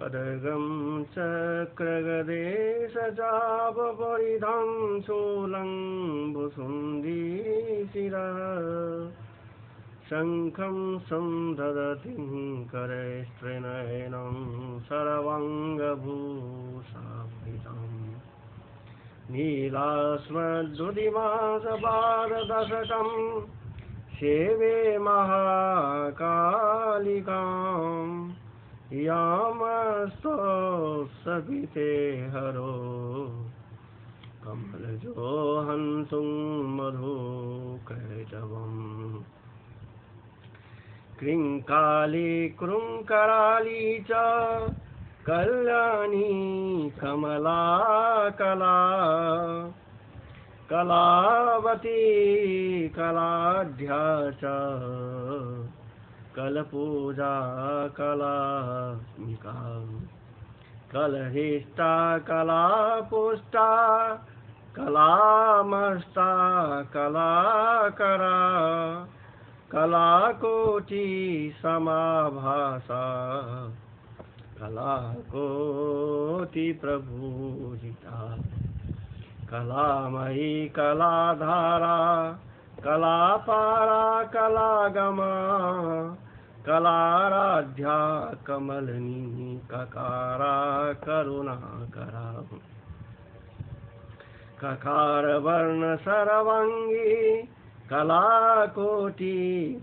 खड्गं चक्रगदेशचापपरिधं शूलं भुसुण्डीशिरः शङ्खं संदधति करैस्त्रिनयनं सर्वाङ्गभूषावृतम् नीलास्मद्दुदिमासपाददशकं सेवे महाकालिकाम् यामस्तोत्सविते हरो कमलजो हन्तुं मधुकैटवम् क्रीङ्काली कृङ्कराली च कल्याणी कमला कला कलावती कलाढ्या च कलपूजा कलात्मिका कलहिष्टा कलापुष्टा कलामस्ता कलाकरा कलाकोटि समाभासा कलाकोटि प्रभूजिता कलामयी कलाधारा कलापारा कलागमा कलाराध्या कमलिनी ककारा करुणाकरा ककार वर्ण सर्वांगी कलाकोटि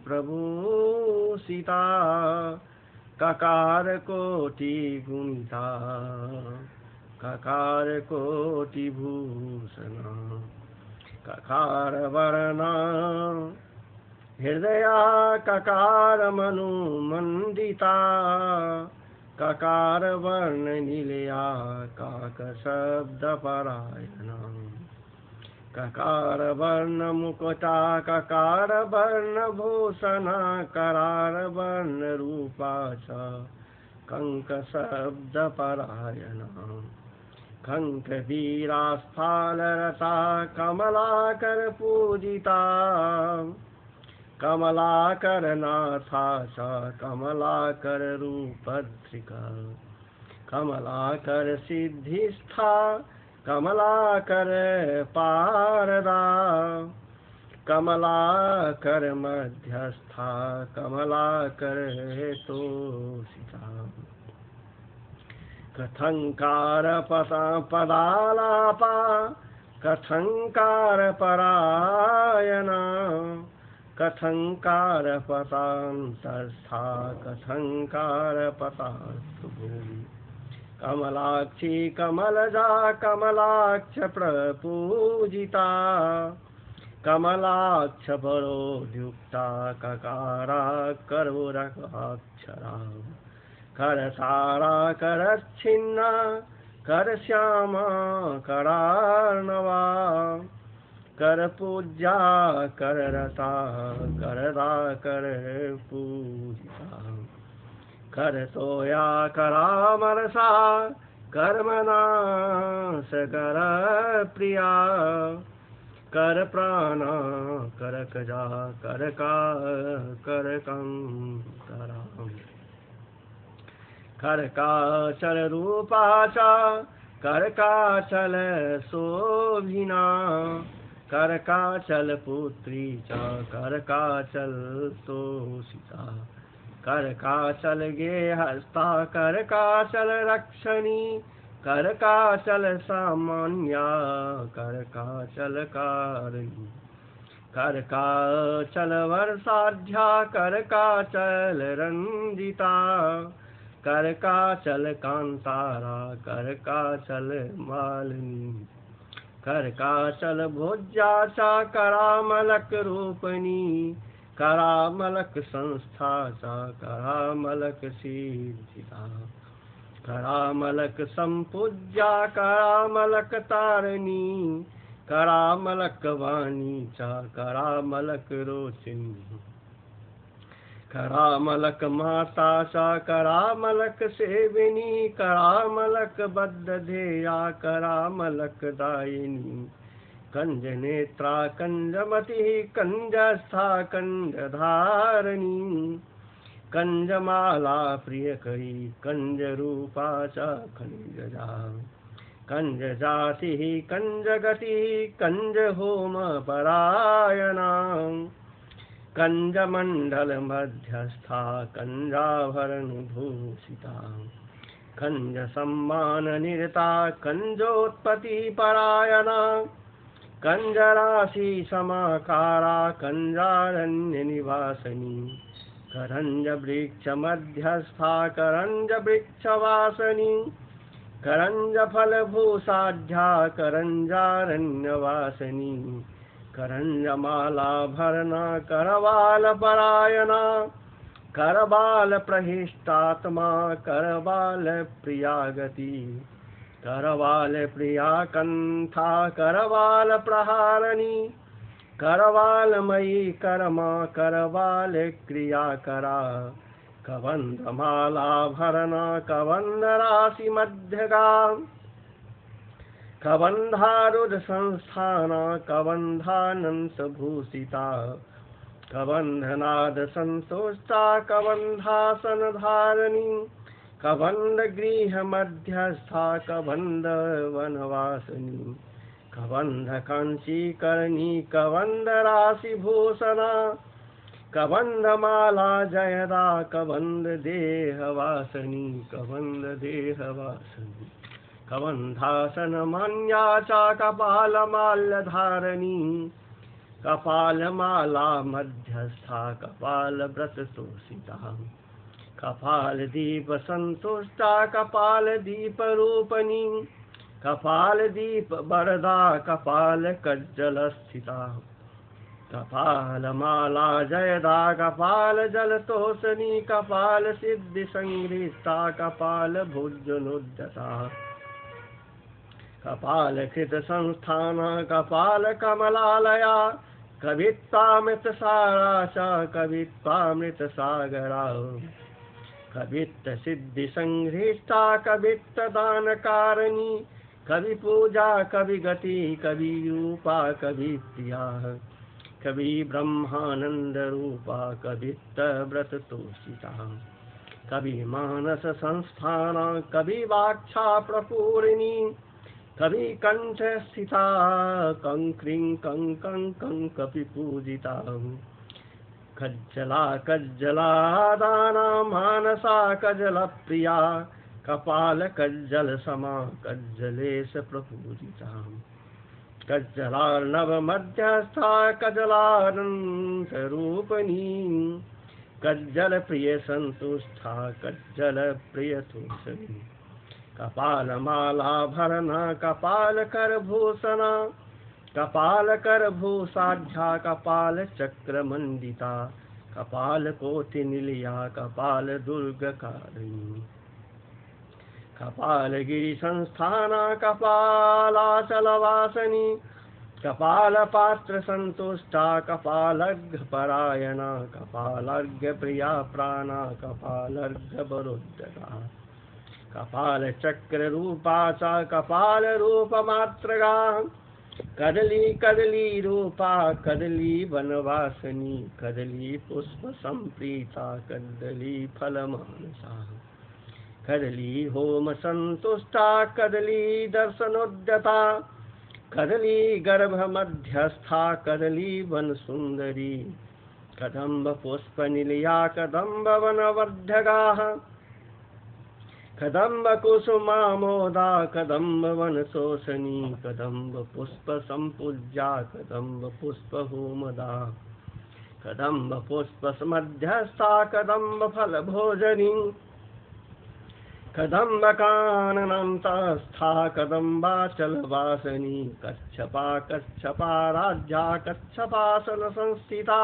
प्रभूषिता ककार कोटि गुणिता ककार कोटि भूषणा ककार वर्ण हृदया ककार मनु मंडिता ककार वर्ण निलया काक शब्द परायणा ककार वर्ण मुकुटा ककार वर्ण भूषणा करार वर्ण रूपा च कंक शब्द परायणा कंक वीरास्फालरता कमलाकर पूजिता कमलाकर नाथा च कमलाकर रूपधृका कमलाकर सिद्धिस्था कमलाकर पारदा कमलाकर मध्यस्था कमलाकर तोषिता कथंकार पदालापा कथंकार परायणा कथंकार पतांतस्था कथंकार पतास्तुभूमि कमलाक्षी कमलजा कमलाक्ष प्रपूजिता कमलाक्ष बरोद्युक्ता ककारा करोरकाक्षरा करसारा करच्छिन्ना करश्यामा करार्णवा करपूज्या कररता करदा कर पूजिता करतोया करामरसा कर्मनाश कर प्रिया कर प्राणा करकजा करका करकंकरा करकाचल रूपा च करकाचल शोभिना करकाचल पुत्री च करकाचल तोषिता करकाचल गेहस्ता करकाचल रक्षणी करकाचल सामान्या करकाचल कारिणी करकाचल वर्षाढ्या करकाचल रंजिता करकाचल कांतारा करकाचल मालिनी करकाचल भोज्या चा करामलक रूपणी करामलक संस्था चा करामलक सिद्धिता करामलक संपूज्या करामलक तारिणी करामलक वाणी चा करामलक रोचिनी करामलक माता चा करामलक सेविनी करामलक बद्ध ध्येया करामलक दायिनी कंज नेत्रा कंजमति कंजस्था कंजधारिणी कंजमाला प्रियकरी कंजरूपा च कंजजा कंजजातिः कंजगतिः कंजहोमपरायणा कंजमण्डलमध्यस्था कंजाभरणभूषिता कंजसम्माननिरता कंजोत्पत्तिपरायणा कंजराशि समाकारा कंजारण्यनिवासिनी करंजवृक्षमध्यस्था करंजवृक्षवासिनी करंजफलभूषाढ्या करंजारण्यवासिनी करंजमालाभरणा करवालपरायणा करवालप्रहिष्टात्मा करवालप्रिया गति करवालप्रिया कंथा करवालप्रहारिणी करवालमयी करमा करवालक्रियाकरा कबन्धमालाभरणा कबन्धराशिमध्यगा कबन्धारुढसंस्थाना कबन्धानंसभूषिता कबन्धनादसन्तुष्टा कबन्धासनधारिणी कबन्धगृहमध्यस्था कबन्धवनवासिनी कबन्धकाञ्चीकरणी कबन्धराशिभूषणा कबन्धमाला जयदा कबन्धदेहवासिनी कबन्धदेहवासिनी कबन्धासनमान्या च कपालमाल्यधारिणी कपालमाला मध्यस्था कपालव्रततोषिता कपालदीपसन्तुष्टा कपालदीपरूपिणी कपालदीपवरदा कपालकज्जलस्थिता कपालमाला जयदा कपालजलतोषिणी कपालसिद्धिसंगृहीता कपालभुजनोद्यता कपालकृतसंस्थाना कपालकमलालया कवित्वामृतसारा च कवित्वामृतसागरा कवित्तसिद्धिसंगृहीता कवित्तदानकारिणी कविपूजा कविगति कविरूपा कविप्रिया कवि ब्रह्मानन्दरूपा कवित्तव्रततोषिता कवि मानस संस्थाना कवि वाक्षा प्रपूरिणी कवि कंठ स्थिता कंक्रीं कंकं कपि पूजिता कज्जला कज्जलादाना मानसा कज्जल प्रिया कपाल कज्जल समा कज्जलेश प्रपूजिता कज्जलार्णव मध्यस्था कज्जलानंतरूपिणी कज्जल प्रिय संतुष्टा कज्जल प्रिय तोषिणी कपालमालाभरणा कपालकरभूषणा कपालकरभूषाढ्या कपालचक्रमण्डिता कपालकोटिनिलया कपालदुर्गकारिणी कपालगिरिसंस्थाना कपालाचलवासिनी कपालपात्रसन्तुष्टा कपालर्घ्यपरायणा कपालर्घ्यप्रिया प्राणा कपालर्घ्यवरोद्धता कपालचक्ररूपा च कपालरूपमात्रगा कदली कदली रूपा कदली वनवासिनी कदली पुष्पसम्प्रीता कदली फलमानसा कदली होम संतुष्टा कदली दर्शनोद्यता कदली गर्भ मध्यस्था कदली वन सुंदरी कदम्ब पुष्प निलया कदम्ब वनवर्धगा कदम्ब कुसुमामोदा कदम्ब वन शोषणी कदम्ब पुष्प संपूज्या कदम्ब पुष्प होमदा कदम्ब पुष्प मध्यस्था कदम्ब फल भोजनी कदम्ब काननंतस्था कदम्बाचलवासिनी कच्छपा कच्छपा राज्या कच्छपासन संस्थिता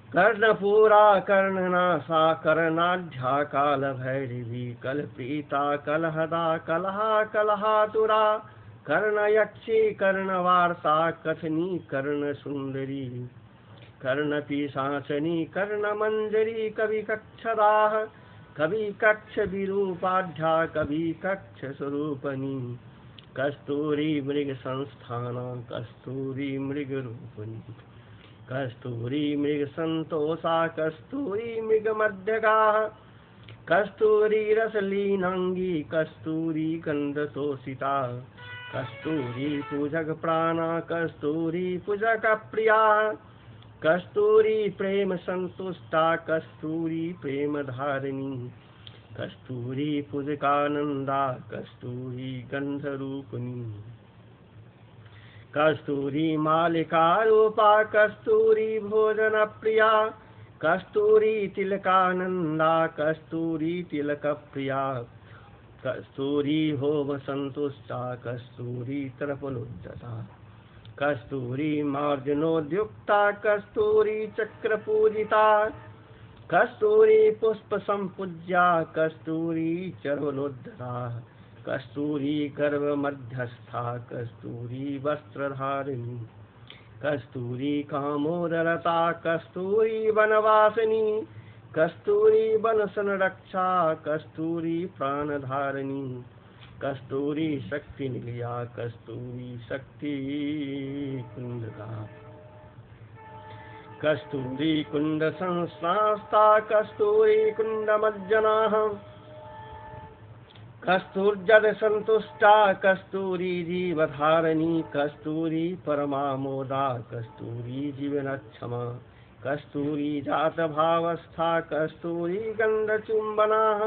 कर्णपूरा कर्णनासा कर्णाढ्या कालभैरवी कलप्रीता कलहदा कलहा कलहातुरा कर्णयक्षी कर्णवार्ता कथनी कर्णसुंदरी कर्णपिशाचनी कर्णमंजरी कविकक्षदाः कविकक्षविरूपाढ्या कविकक्षस्वरूपिणी कस्तूरी मृगसंस्थाना कस्तूरी मृगरूपिणी कस्तूरी मृगसन्तोषा कस्तूरी मृगमध्यगाः कस्तूरी रसलीनांगी कस्तूरी गन्धतोषिता कस्तूरी पूजक प्राणा कस्तूरी पूजक प्रिया कस्तूरी प्रेम संतुष्टा कस्तूरी प्रेम धारिणी कस्तूरी पूजकानंदा कस्तूरी गंधरूपिणी कस्तूरी मालिका रूपा कस्तूरी भोजन प्रिया कस्तूरी तिलकानंदा कस्तूरी तिलक प्रिया कस्तूरी होम संतुष्टा कस्तूरी तर्पणोद्यता कस्तूरी मार्जनोद्युक्ता कस्तूरी चक्र पूजिता कस्तूरी पुष्प संपूज्या कस्तूरी चरणोद्धता कस्तूरी गर्भ मध्यस्था कस्तूरी वस्त्रधारिणी कस्तूरी कामोदरता कस्तूरी वनवासिनी कस्तूरी वन संरक्षा कस्तूरी प्राणधारिणी कस्तूरी शक्ति निलया कस्तूरी शक्ति कुंडला कस्तूरी कुंड संस्था कस्तूरी कुंड मज्जनाः कस्तूर्जद संतुष्टा कस्तूरी जीवधारिणी कस्तूरी परमामोदा कस्तूरी जीवनक्षमा कस्तूरी जात भावस्था कस्तूरी गंधचुंबनाः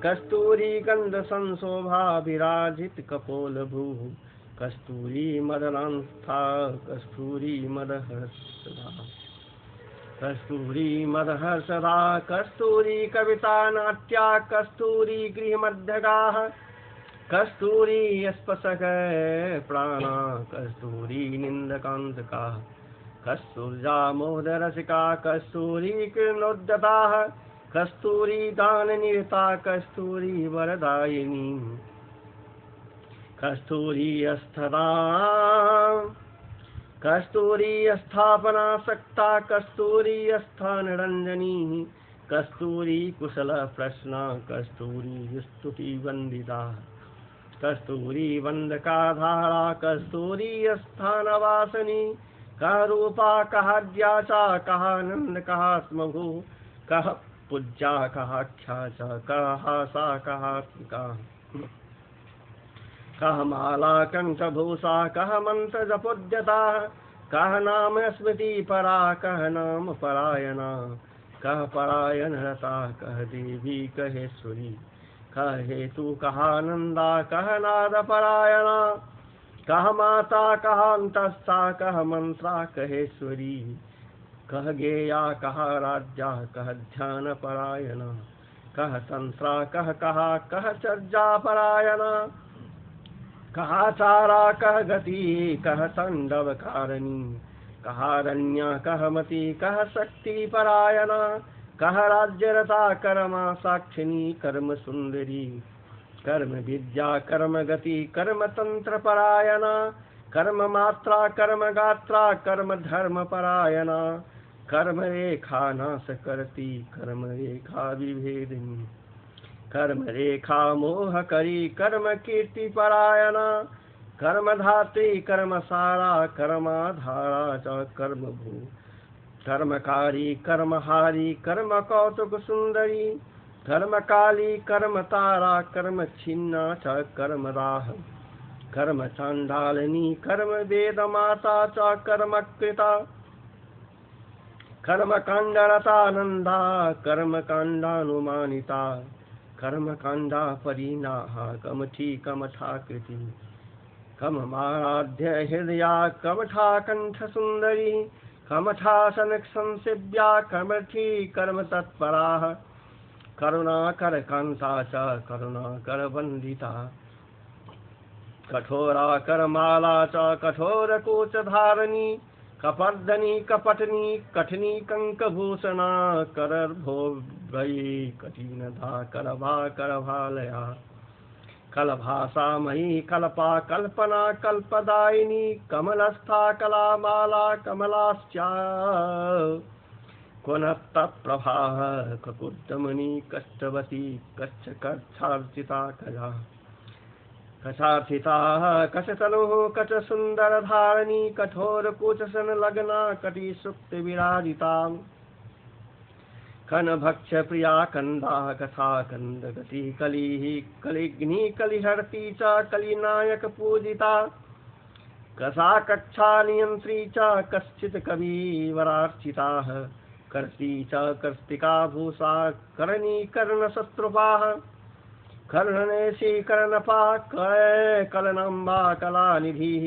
कस्तूरी गंध संशोभा विराजित कपोलभू कस्तूरी मदनांस्था कस्तूरी मदहर्षदा कस्तूरी मदहर्षदा कस्तूरी कविता नाट्या कस्तूरी गृहमध्यगाः कस्तूरी स्पशक प्राणा कस्तूरी निंदकांतका कस्तूर्जा मोदरसिका कस्तूरी किरणोद्यताः कस्तूरी दान निरता कस्तूरी वरदायिनी कस्तूरी अस्थदा कस्तूरी स्थापना सक्ता कस्तूरी स्थान रंजनी कस्तूरी कुशल प्रश्ना कस्तूरी स्तुति वंदिता कस्तूरी वंदका धारा कस्तूरी स्थान वासनी कह रूपा कह ज्ञाचा कह नंद कह स्मभू कह पूज्या कह ख्याचा कह सा कह कह माला कंठभूषा कह मंत्र जपोद्यता कह नाम स्मृति परा कह नाम परायणा कह परायण रता कह देवी कहेश्वरी कह हेतु कह नंदा कह नाद परायणा कह माता कह अंतस्था कह मंत्रा कहेश्वरी कह गेया कह राज्या कह ध्यान परायणा कह तंत्रा कह चर्चा परायणा कह चारा कह गति कह तांडव कारिणी कह रण्या कह मति कह शक्ति परायणा कह राज्यरता कर्मा साक्षिणी कर्म सुंदरी कर्म विद्या कर्म गति कर्म तंत्र परायणा कर्म मात्रा कर्म गात्रा कर्म धर्म परायणा कर्म रेखा नाश करती कर्म रेखा विभेदिनी कर्म रेखा मोह करी कर्म कीर्ति परायणा कर्म धात्री कर्म सारा कर्माधारा च कर्म भू कर्मकारी कर्महारी कर्म कौतुक सुंदरी कर्म काली कर्म तारा कर्म छिन्ना च कर्म राह कर्म चांडालिनी कर्म वेद माता च कर्म कृता कर्म कांडरतानंदा कर्म कांडानुमानिता कर्म कांडा परिणाह कमठी कमठाकृति कममाराध्य हृदया कमठा कंठ सुंदरी कमठासन संसेव्या कमठी कर्म तत्पराः करुणाकर कांता च करुणाकर वंदिता कठोरा करमाला च कठोर कोच धारणी कपर्दनी कपटनी कठिनी कंकभूषणा करर्भो भयी कठिनधा करभा करभालया कलभाषा मयी कल्पा कल्पना कल्पदायिनी कमलस्था कलामाला कमलाश्चा कुनत्तप्रभा ककुड्डमणि कष्टवती कच्छकच्छार्चिता कया कसार्थिताः कशतनुः कच सुंदर धारणी कठोर कुचसन लग्ना कटी सुप्त विराजिता कन भक्ष प्रिया कंदा कथा कंद गति कली कलिग्नि कलिहर्ती च कलिनायक पूजिता कसा कक्षा नियंत्री च कश्चित् कविवरार्चिताः कर्ती च कर्तिका भूषा करणी कर्ण शत्रुपाः कर्णनेशी कर्णपा कलनम्बा कलानिधिः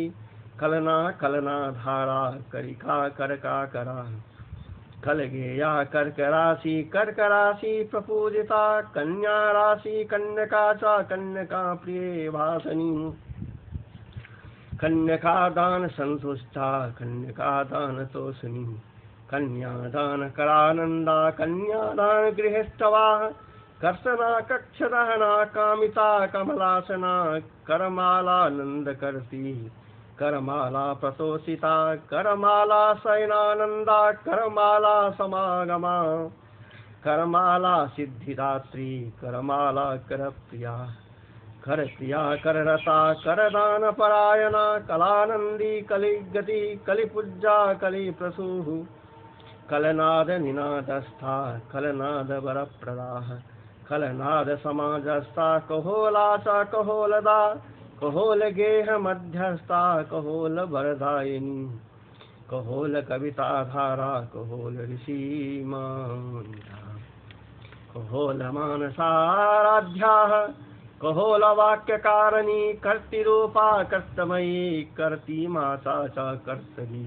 कलना कलना धारा करिका करका करा कलगेया कर्कराशि कर्कराशि प्रपूजिता कन्या राशि कन्यका च कन्यका प्रिये भासनी कन्यका दान संतुष्टा कन्यका दान तोषणी कन्यादान करानंदा कन्यादान गृहस्थवा कर्षणा कक्षदहना कामिता कमलासना करमालानंद करती करमाला प्रतोषिता करमाला शयनानंदा करमाला समागमा करमाला सिद्धिदात्री करमाला करप्रिया करप्रिया कररता करदान परायणा कलानंदी कलिगति कलिपूज्या कलिप्रसूः कलनाद निनादस्था कलनाद वरप्रदाः कलनाद समाजस्था कहोला च कहोलदा कहोल गेह मध्यस्था कहोल वरदायिनी कहोल कविता धारा कहोल ऋषि मान्या कहोल मानसाराध्याः कहोल वाक्यकारिणी कर्तिरूपा कर्तमयी कर्ती माता च कर्तरी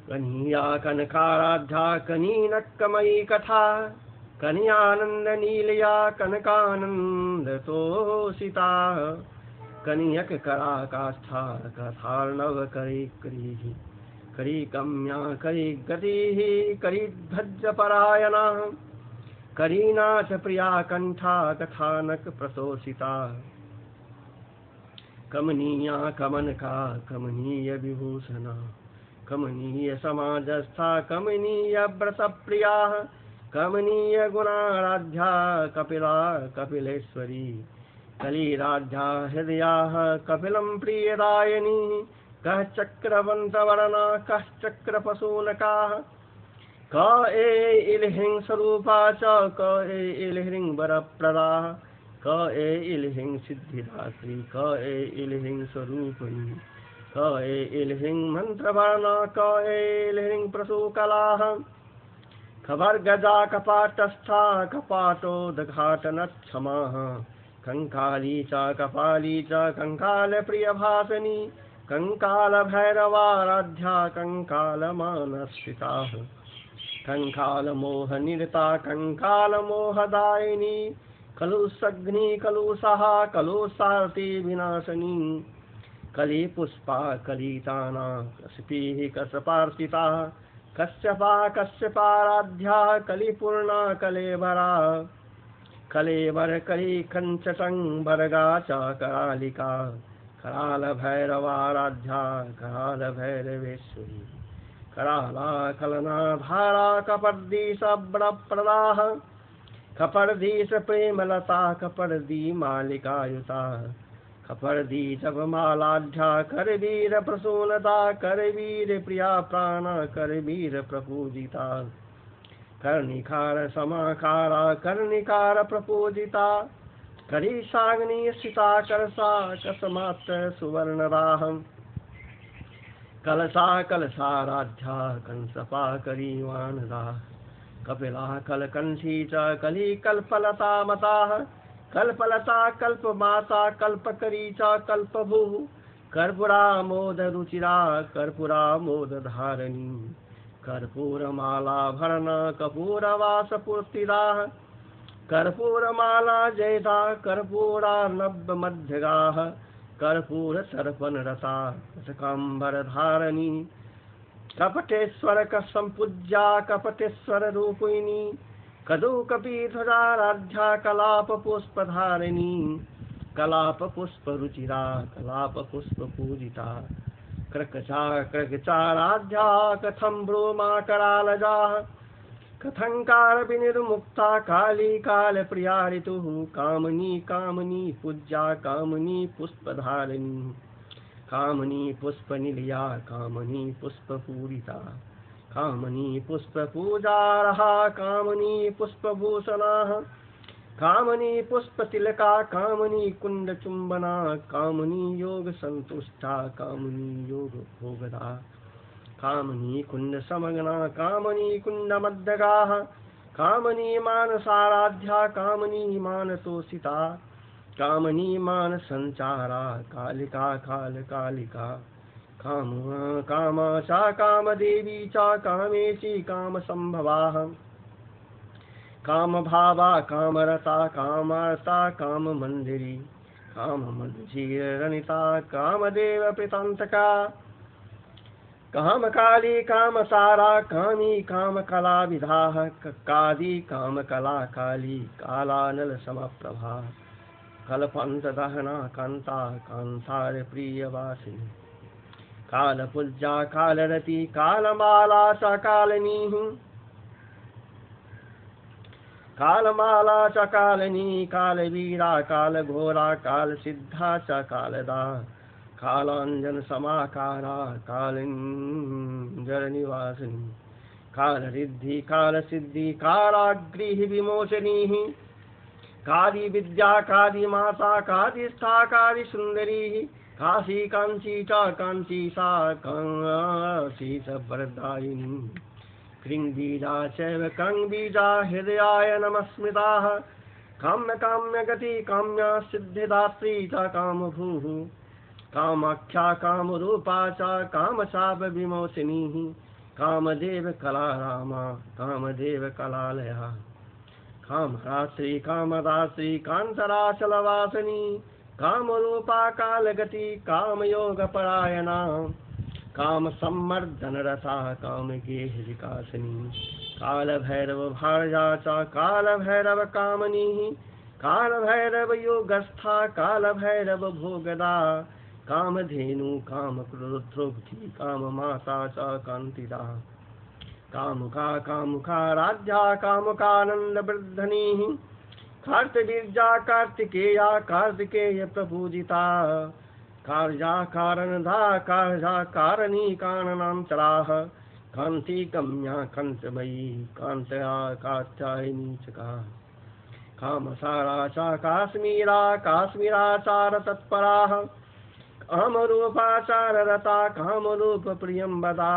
कन्या कनकाराध्या कनीनकमयी कथा कन्यानंद नीलया कनकानंद तोषिता कनियक करा काष्ठा कथार्णव करी करी करी कम्या करी गति करी ध्वज परायणा करीनाथ प्रिया कंठा कथानक प्रतोषिता कमनीया कमनका कमनीय विभूषणा कमनीय समाजस्था कमनीय व्रत प्रिया कमनीय गुणाराध्या कपिला कपिलेश्वरी कलिराध्या हृदया कपिलं प्रियदायिनी कः चक्रवन्तवर्णा कः चक्रपशूनका क ए इलहिं स्वरूपा च क ए इलहिं वरप्रदा क ए इलहिं सिद्धिदात्री क ए इलहिं स्वरूपिणी क ए इलहिं मंत्रवर्णा क ए इलहिं प्रसूकलाः खबर्गजा कपाटस्था कपाटोदघाटनक्षमाः कंकाली च कपाली च कंकाल प्रियभासिनी कंकाल भैरवाराध्या कंकाल मानस्थिताः कंकाल मोह निरता कंकाल मोहदायिनी कलुषग्नि कलुषः कलुषार्ति विनाशिनी कली पुष्पा कलिताना कशपीः कशपार्चिता कश्यपा कश्यपाराध्या कलिपूर्णा कलेवरा कलेवर कली कंचटंबरगा च करालिका कराल भैरवाराध्या कराल भैरवेश्वरी कराला कलना धारा कपर्दीश व्रप्रदाः कपर्दीश प्रेमलता कपर्दी मालिकायुता कपर्दी जपमालाढ्या करवीर प्रसूनता करवीर प्रिया प्राण करवीर प्रपूजिता कर्णिकार समाकारा कर्णिकार प्रपूजिता करीशाग्नि सिता करसा कसमात्र सुवर्णराह कलसा कलसाराध्या कंसपा करीवानदा कपिला कलकंठी च कली कल्पलता मताः कल्पलता कल्पमाता कल्पकरी च कल्पभुः कर्पूरा मोद रुचिरा कर्पूरा मोद धारिणी कर्पूरमाला भरणा कपूरवासपूर्तिदाः कर्पूरमाला जयदा कर्पूरार्णव मध्यगाः कर्पूर सर्पणरता कटकाम्बर धारिणी कपटेश्वर संपूज्या कपटेश्वर रूपिणी कदूकपीठराध्या कलाप पुष्पधारिणी कलाप पुष्प रुचिरा कलाप पुष्प पूजिता कृकचा कृकचाराध्या कथम ब्रूमा करालजा कथंकार विनिर्मुक्ता काली काल प्रिया ऋतुः कामनी कामनी पूज्या कामनी पुष्पधारिणी कामनी पुष्पनिलया कामनी पुष्पपूरिता कामनी पुष्पपूजारहा कामनी पुष्पभूषणाः कामनी पुष्पतिलका कामनी कुंडचुंबना कामनी योग संतुष्टा कामनी योग भोगदा कामनी कुंड समगना कामनी कुंड मध्यगाः कामनी मानसाराध्या कामनी मानतोषिता कामनी मान संचारा कालिका काल कालिका काम कामा चा कामदेवी चा कामेशी काम संभवाः काम भावा कामरता कामार्ता काम मंदिरी काम मंजीरणिता कामदेव प्रीतांतका काम काली काम सारा कामी काम कला विधाः कादी काम कला काली कालानल समप्रभा कल्पंत दहना कांता कांतार प्रियवासिनी काल पूज्या कालरति कालमाला च कालनी कालमाला च कालनी कालवीरा कालघोरा कालसिद्धा च कालदा कालांजन समाकारा कालिंजरनिवासिनी कालरिद्धि कालसिद्धि कालाग्रीः विमोचनीः काली विद्या काली माता कादिस्था काली सुंदरी काशी कांची च कांची सा कांची च वरदायिनी कृंबीजा चैव कंबीजा हृदयाय नमस्मृताः काम्य काम्य गति काम्या सिद्धिदात्री च कामभूः कामाख्या कामरूपा च कामशाप विमोचिनी कामदेव कला रामा कामदेव कलालया कामरात्रि कामदात्री कांतराचलवासिनी कामरूपा कालगति कामयोगपरायणा काम सम्मर्दन रसा कामगेह विकासिनी कालभैरव भार्या च कालभैरव कामनी कालभैरव योगस्था कालभैरव भोगदा कामधेनु कामक्रुद्रोग्धि काममाता च कान्तिदा कामुका कामुका राज्या कामुकानन्दवर्धनी कार्तवीर्या कार्तिकेया कार्तिकेय प्रपूजिता कार्या कारणधा कार्या कारणी काननान्तराः कान्ति कम्या कान्तमयी कान्तया कात्यायनी च का कामसारा च काश्मीरा काश्मीराचार तत्पराः कामरूपाचाररता कामरूपप्रियंवदा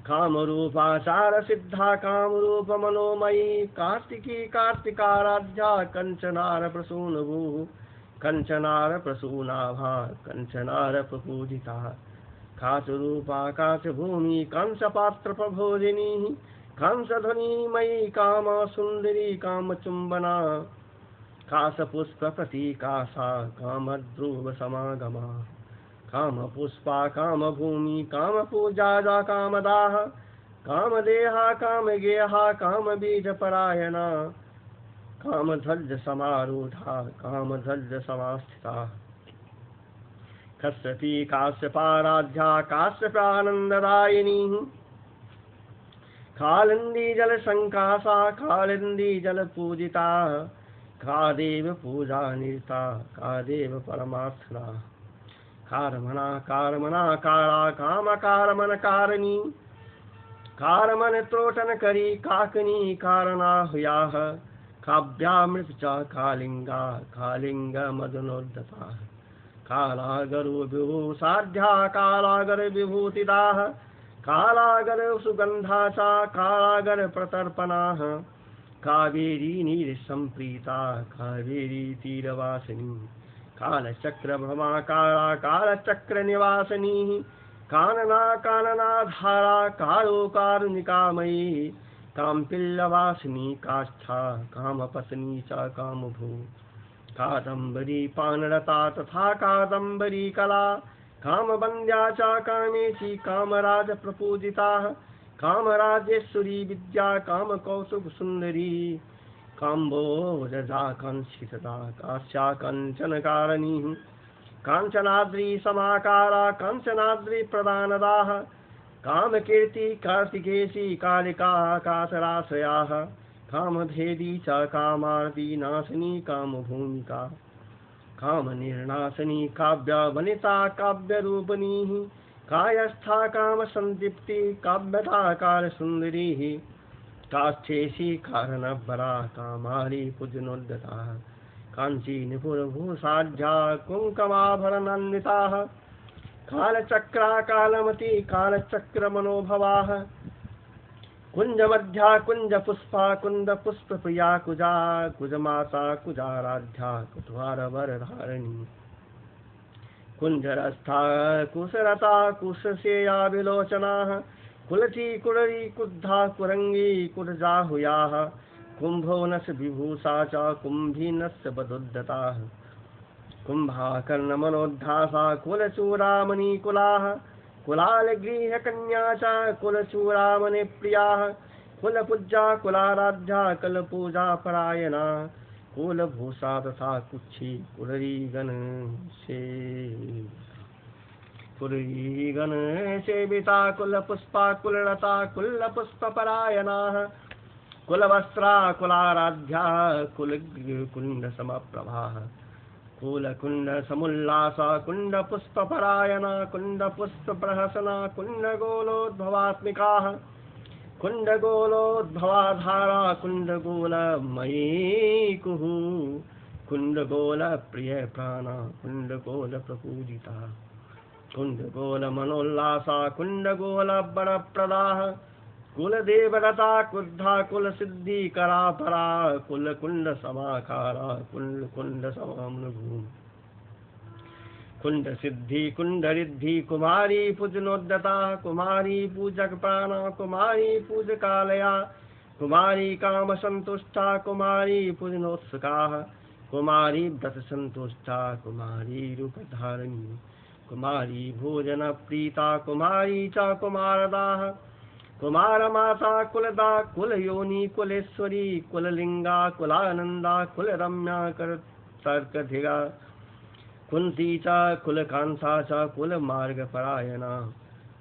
कामरूपाचार सिद्धा कामरूप मनोमयी कार्तिकी कार्तिकाराध्या कंचनार प्रसूनभूः कंचनार प्रसूनाभा कंचनार प्रपूजिता काचरूपा काचभूमि कंसपात्रप्रभोजिनी कंसध्वनिमयी काम सुंदरी कामचुंबना काशपुष्पप्रतीकासा कामध्रुव समागमा कामपुष्पा कामभूमि कामपूजा जा कामदाः कामदेहा कामगेहा कामबीजपरायणा कामध्वज समारूढ़ा कामध्वज समास्थिता कश्यपी काश्यपाराध्या काश्यपानंददायिनी कालिंदी जल संकासा कालिंदी जल पूजिता कादेव पूजा निरता कादेव परमार्थना कारमना कारमना कारा काम कारमन कारिणी कारमन त्रोटन करी काकनी कारणा हुयाः काव्यामृत च कालिंगा कालिंग मदनोद्धता कालागर विभू साध्या कालागर विभूतिदाः कालागर सुगंधा च कालागर प्रतर्पणाः कावेरी नीरसंप्रीता कावेरी तीरवासिनी कालचक्र भ्रमाकारा कालचक्र निवासिनी कानना काननाधारा कालोकारुणिकामयी कामपिल्लवासिनी काष्ठा कामपत्नी च कामभू कादम्बरी पानरता तथा कादम्बरी कला कामबन्द्या च कामेशी कामराज प्रपूजिताः कामराजेश्वरी विद्या कामकौस्तुभ सुंदरी काम्बोजजा कंसितदा काश्या कंचनकारिणी कांचनाद्री समाकारा कांचनाद्री प्रदानदाः कामकीर्ति कार्तिकेशी कालिकाकाशराश्रयाः कामभेदी च कामार्ती नाशिनी कामभूमिका कामनिर्नाशिनी काव्यवनिता काव्यरूपिणी कायस्था कामसन्दीप्ति काव्यता कालसुन्दरी काक्षेशी कारणबरा कामारी पूजनोद्यता काञ्चीनिपुरभूषाढ्या कुङ्कुमाभरणान्विताः कालचक्रा कालमती कालचक्रमनोभवाः कुञ्जमध्या कुञ्जपुष्पा कुन्दपुष्पप्रिया कुजा कुजमाता कुजाराध्या कुट्वारवरधारिणी कुञ्जरस्था कुशरता कुशसेया विलोचनाः कुलची कुररी कुद्धा कुरंगी कुरजाहुयाः कुम्भोनस विभूषा च कुम्भीनस्य बदुद्धताः कुम्भाकर्णमनोद्धासा कुलचूडामणिकुलाः कुलालगृहकन्या च कुलचूडामणिप्रियाः कुलपूज्या कुलाराध्या कुलपूजा परायणा कुलभूषा तथा कुक्षी कुलरी सेविता कुलपुष्पा कुललता कुलपुष्पपरायणाः कुलवस्त्रा कुलाराध्या कुलकुण्डसमप्रभाः कुलकुण्डसमुल्लासा कुण्डपुष्पपरायणा कुण्डपुष्पप्रहसना कुण्डगोलोद्भवात्मिकाः कुण्डगोलोद्भवाधारा कुण्डगोलमयी कुहु कुण्डगोलप्रियप्राणा कुण्डगोलप्रपूजिता कुण्डगोलमनोल्लासा कुण्डगोलबलप्रदाः कुलदेवरता क्रुद्धा कुलसिद्धिकरा परा कुलकुण्डसमाकारा कुलकुण्डसमामनुभूमि कुण्डसिद्धि कुण्डरिद्धि कुमारी पूजनोद्यता कुमारी पूजकप्राणा कुमारी पूजकालया कुमारी कामसन्तुष्टा कुमारी पूजनोत्सुकाः कुमारी व्रतसन्तुष्टा कुमारी रूपधारिणी कुमारी भोजनप्रीता कुमारी च कुमारदाः कुमारमाता कुलदा कुलयोनि कुलेश्वरी कुललिंगा कुलानंदा कुलरम्या तर्कधिगा कुंती च कुलकांसा च कुलमार्गपरायणा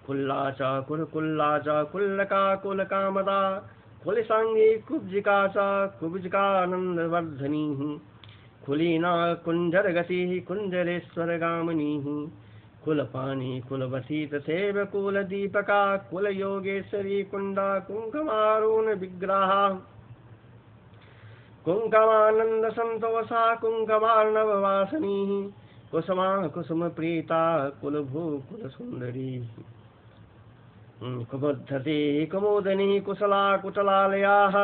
कुल्ला च कुलकुल्ला च कुल्लका कुलकामदा कुलसांगी कुब्जिका च कुब्जिकानंदवर्धनी कुलीना कुंजरगति कुंजरेश्वरगामिनी कुलपानी कुलवती तथैव कुलदीपका कुलयोगेश्वरी कुंडा कुंकुमारुण विग्रहा कुंकुमानंद संतोषा कुंकुमार्णववासिनी कुसुमा कुसुम प्रीता कुलभू कुलसुंदरी कुमुद्धति कुमुदनी कुशला कुटलालयाः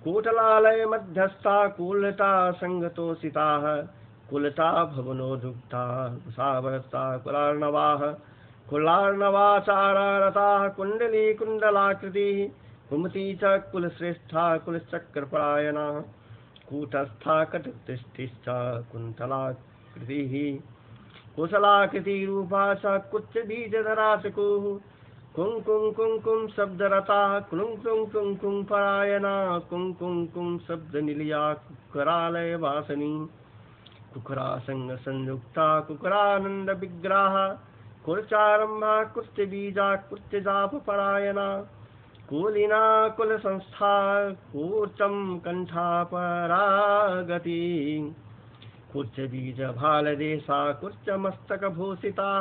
कुटलालय मध्यस्था कुलता संगतोषिताः कुलता भवनोदुग्धा कुशावर्ता कुलार्णवाः कुलार्णवाचारारताः कुंडली कुंडलाकृतिः कुमती च कुलश्रेष्ठा कुलचक्रपरायणा कूटस्था कटतिष्ठिश्च कुन्तलाकृतिः कुशलाकृतिरूपा च कुच्चबीजधरा चकुः कुंकुम कुंकुम शब्दरताः कुंकुम कुंकुम परायणा कुंकुम कुंकुम शब्दनिलया कुकरालय वासनी कुकरा संग संयुक्ता कुकरानंद विग्रहा कुलचारंभा कुत्यबीजा कुत्यजाप परायणा कुलीना कुल संस्था कूचम कंठा परागति कुच बीज भालदेशा कुच मस्तक भूषिता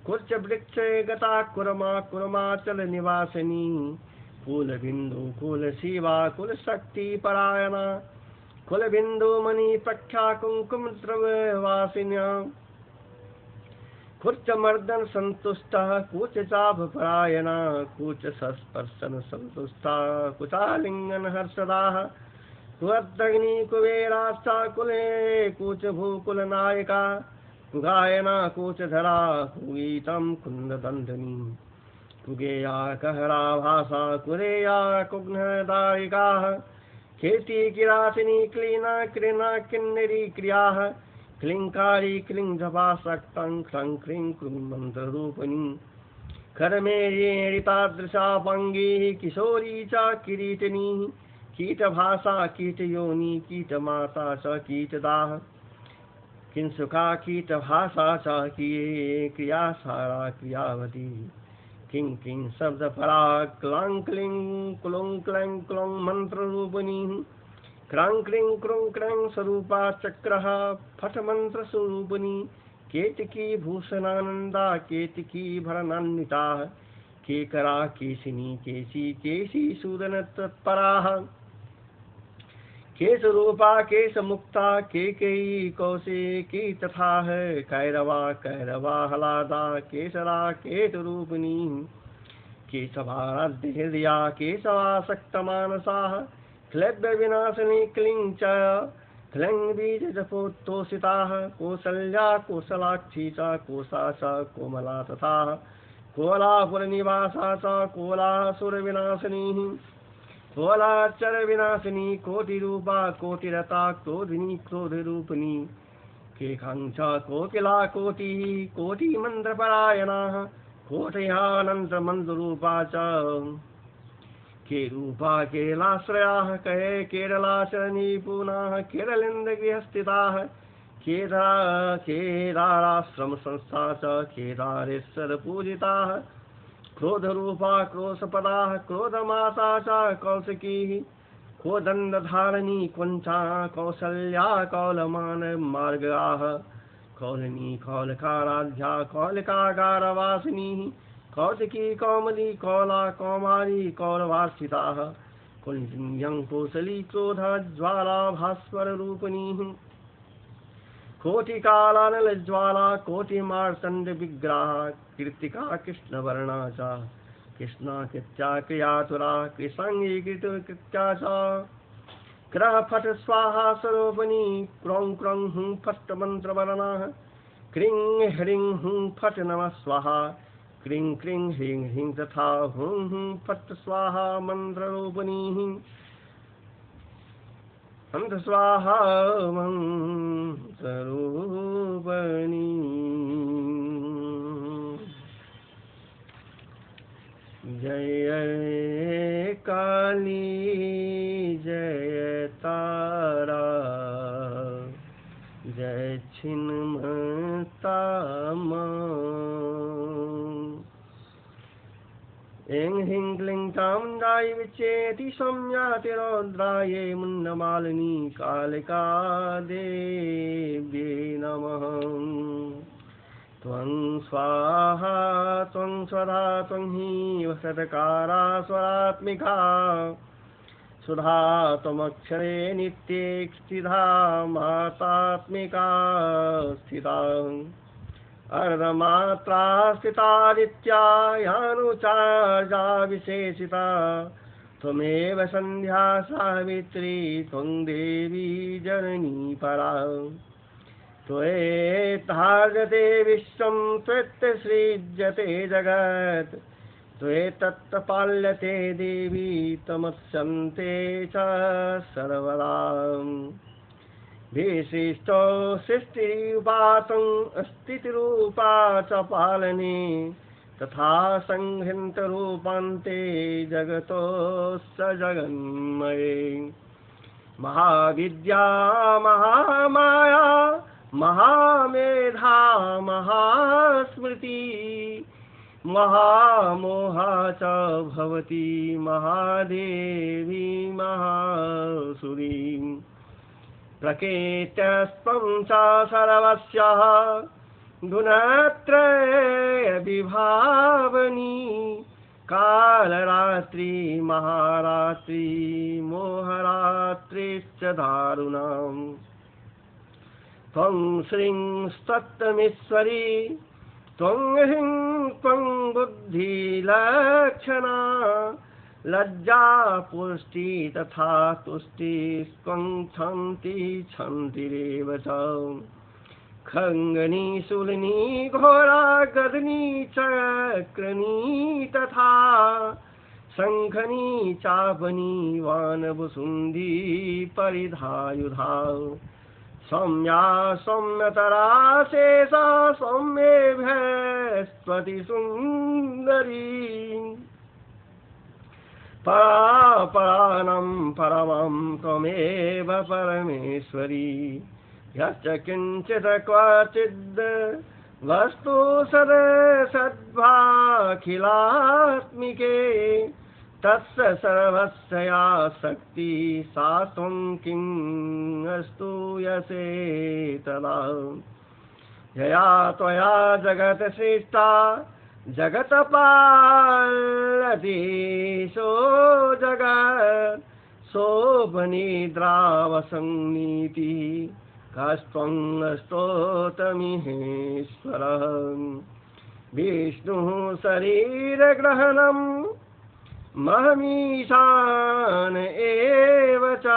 कुच वृक्ष गता कुरमा कुरमाचल निवासिनी कुल बिंदु कुल शिवा कुल शक्ति परायणा कुल बिंदु मणि प्रख्या कुंकुम द्रव्यवासिन्या कुच मर्दन संतुष्टा कुच चाभ परायणा कुच सस्पर्शन संतुष्टा कुचालिंगन हर्षदाः कुअग्नि कुबेरास्ता कुले कुच भूकुल नायिका कुगायना कुचधरा कुगीतम कुंददंडनी कुगेया कहरा भाषा कुरेया कुघ्नदायिकाः खेती किरासिनी क्लीना क्रीना किन्नरी क्रियाः क्लिंकारी क्लिंजभा सक्तं ख्लं क्लीं मंत्ररूपिणी कर्मेरितादृशापंगी किशोरी च किरीटिनी कीटभाषा कीटयोनि कीटमाता च कीटदाः किंसुका कीटभाषा च क्रियासारा क्रियावती किं किं शब्द परा क्लां क्लीं क्लुं क्लैं क्लौं मंत्र रूपिणी क्रां क्रीं क्रूं क्रैं स्वरूपा चक्रः फट मंत्र स्वरूपिणी केतकी भूषणानंदा केतकी भरणान्विता केकरा केशिनी केशी केशी सूदन तत्पराः केश रूपा केश मुक्ता केकयी कौशिकी तथा है कैरवा कैरवा हलादा केसरा केत रूपिणी केशवाराध्य हृदया केशवासक्त मानसाः क्लैब्य विनाशिनी क्लीं च क्लैं बीज जपोत्तोषिताः कौसल्या कौशलाक्षी च कोशा च कोमला तथा कोलापुर निवासा च कोलासुर विनाशिनी कोलाचर विनाशिनी कोटि रूपा कोटिरता क्रोधिनी क्रोध रूपिणी केकां च कोकिला कोटि कोटि मंत्र परायणाः कोटयानंत मंत्र रूपा च के रूपा केरलाश्रयाः कहे केरलाचरणी पूनाः केरलेन्द्र गृहस्थिताः केदाराश्रम संस्था च केदारेश्वर पूजिताः क्रोध रूपा क्रोशपदाः क्रोधमाता च कौशिकी कोदण्डधारिणी कुञ्चा कौसल्या कौलमान मार्गाः कौलिनी कौलकाराध्या कौलिकागारवासिनी कौशिकी कौमदी कौला कौमारी कौलवार्षिताः कुञ्जं कौशली क्रोधज्वाला भास्वर रूपिणी कोटिकालानलज्वाला कोटिमार्तण्ड विग्रहा कीर्तिका कृष्णवर्णा च कृष्णा कृत्या क्रियातुरा कृष्णाङ्गीकृत्या च क्रः फट् स्वाहा स्वरूपिणी क्रौं क्रौं हुं फट् मन्त्रवर्णाः क्रीं ह्रीं हुं फट् नमः स्वाहा क्रीं क्रीं ह्रीं ह्रीं तथा हुं हुं फट् स्वाहा मन्त्ररूपिणी अंत स्वाहा मंत्ररूपिणी जय काली जय तारा जय छिन्नमस्ता ऐं ह्रीं क्लीं चामुण्डायै विचेति सौम्यातिरौद्रायै मुण्डमालिनी कालिका देव्यै नमः त्वं स्वाहा त्वं स्वधा त्वं हि वसत्कारा स्वरात्मिका सुधा त्वमक्षरे नित्ये स्थिता मातात्मिका स्थिता अर्धमात्रा स्थितादित्या यानुचार्जा विशेषिता त्वमेव सन्ध्या सावित्री त्वं देवी जननी परा त्वयेतार्जते विश्वं त्वत्सृज्यते जगत् त्वत्पाल्यते देवी तमस्यन्ते च सर्वदा विशिष्टो सृष्टिरूपातं स्थितिरूपा च पालने तथा संहृतरूपान्ते जगतो स जगन्मये महाविद्या महामाया महामेधा महास्मृति महामोहा च भवति महादेवी महासुरी प्रकृत्यस्त्वं च सर्वस्यः गुणत्रय विभावनी कालरात्रि महारात्रि मोहरात्रिश्च दारुणम् त्वं श्रीं सप्तमीश्वरी त्वं ह्रीं त्वं बुद्धिलक्षणा लज्जा पुष्टि तथा तुष्टि त्वं क्षन्ति क्षन्तिरेव च खङ्गनी शूलिनी घोरा गदनी चक्रनी तथा शङ्खनी चापनी वानवसुन्धी परिधायुधा सौम्या सौम्यतरा शेषा सौम्येभ्यस्त्वति सुन्दरी परा परानं परमं त्वमेव परमेश्वरी यच्च किञ्चित् क्वचिद् वस्तु सदसद्भाखिलात्मिके तस्य सर्वस्य या शक्ति सा त्वं किं अस्तु यसे तदा यया त्वया जगत् सृष्टा जगत्पालतीशो जगत् सोपनिद्रावसंनीतिः कस्त्वं स्तोतमिहेश्वरः विष्णुः शरीरग्रहणं महमीशान एव च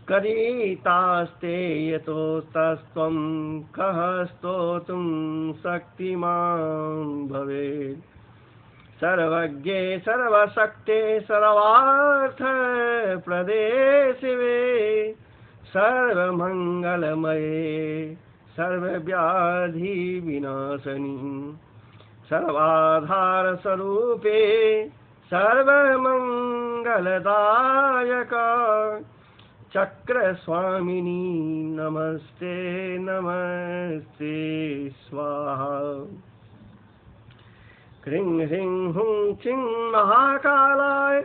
करितास्ते यतो तस्त्वं कः स्तोतुं शक्तिमान् भवेत् सर्वज्ञे सर्वशक्ते सर्वार्थप्रदे शिवे सर्वमङ्गलमये सर्वव्याधिविनाशनी सर्वाधारस्वरूपे सर्वमङ्गलदायक चक्रस्वामिनी नमस्ते नमस्ते स्वाहा क्रीं ह्रीं हुं चिं महाकालाय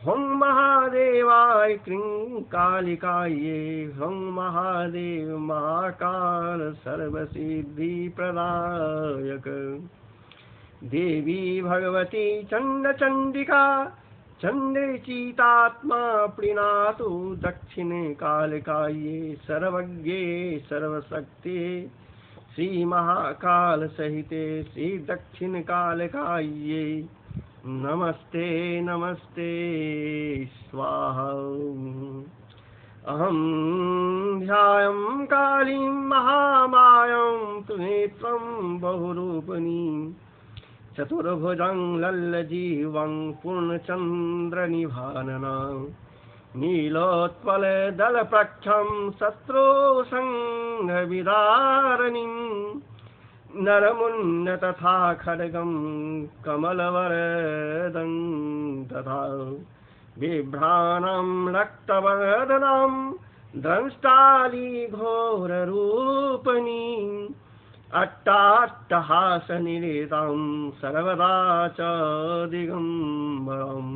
हुं महादेवाय क्रीं कालिकायै हुं महादेव महाकाल सर्वसिद्धिप्रदायक देवी भगवती चण्डचण्डिका चण्डचीतात्मा प्रीणातु दक्षिणे कालिकायै सर्वज्ञे सर्वशक्ते श्री महाकाल सहिते श्री दक्षिण कालिकायै नमस्ते नमस्ते स्वाहा अहं ध्यायं कालीं महामायां त्रिनेत्रं बहुरूपिणीं चतुर्भुजं लल्लजीवं पूर्णचन्द्रनिभाननां नीलोत्पलदलप्रख्यं शत्रुसंघविदारणीं नरमुन्न तथा खड्गं कमलवरदं तथा बिभ्राणं रक्तवर्धनं द्रष्टालीघोररूपिणीं अट्टाट्टहासनिरतां सर्वदा च दिगम्बरम्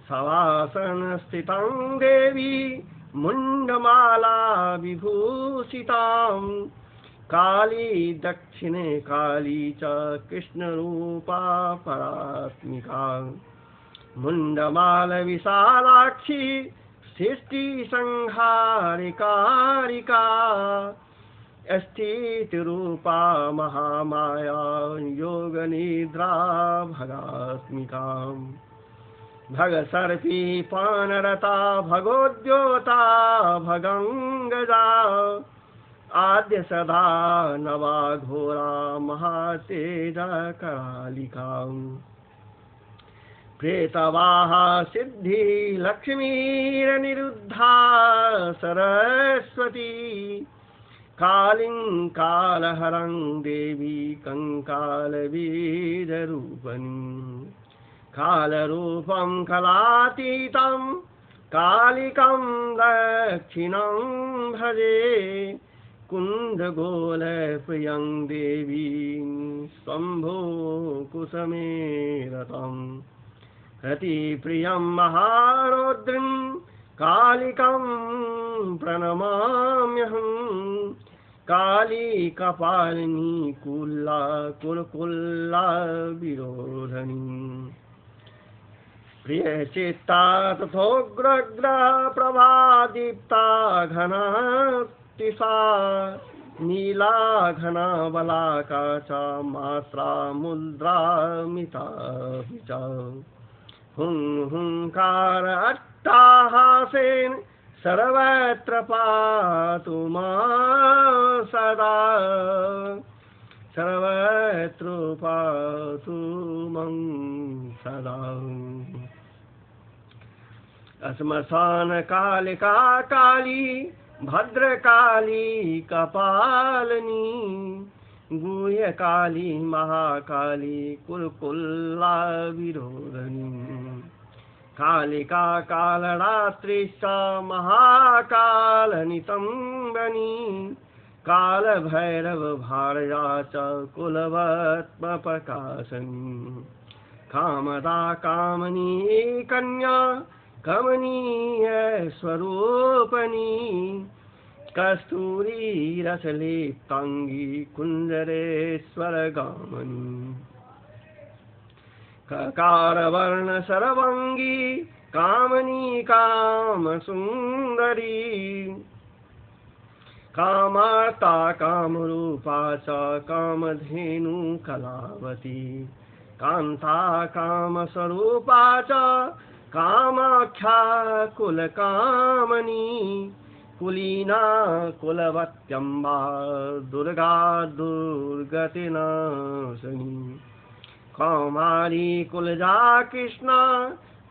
सवासनस्थितं देवी मुण्डमाला विभूषितां काली दक्षिणे काली च कृष्णरूपा परात्मिका मुण्डमाल विशालाक्षी सृष्टिसंहारिकारिका स्थितरूपा महामाया योगनिद्रा भगात्मिका भगसर्पी पानरता भगोद्योता भगंगजा आद्य सदा नवाघोरा महातेजा करालिका प्रेतवाहा सिद्धि लक्ष्मीरनिरुद्धा सरस्वती कालिं कालहरं देवी कंकालबीजरूपिणी कालरूपं कलातीतं कालिकं दक्षिणं भजे कुन्दगोलप्रियं देवीं शम्भो कुसुमे रतं रतिप्रियं महारौद्रीं कालिकं प्रणमाम्यहं काली कपालिनी कुल्ला कुलकुल्ला विरोधनी प्रियचित्ता तथोग्रग्रह प्रभादीप्ता घनातिशा नीला घनाबलाका च मात्रा मुद्रामिता च हुं हुंकार अट्टाहासेन सर्वत्र पातु मां सदा सर्वत्र पातु मां सदा श्मशान कालिका काली भद्रकाली कपालिनी गुह्यकाली महाकाली कुलकुल्ला विरोधिनी कालिका कालरात्रिश्च महाकालनितम्बनी कालभैरव भारया च कुलवत्मप्रकाशनी कामदा कामनी कन्या कमनीय स्वरूपनी कस्तूरी रसलिप्तांगी कुंजरेश्वर गामनी ककारवर्ण सर्वांगी कामनी काम सुंदरी कामार्ता कामरूपा च कामधेनु कलावती कांता कामस्वरूपा च कामाख्या कुलकामनी कुलीना कुलवत्यम्बा दुर्गा दुर्गतिनाशिनी कौमारी कुलजा कृष्णा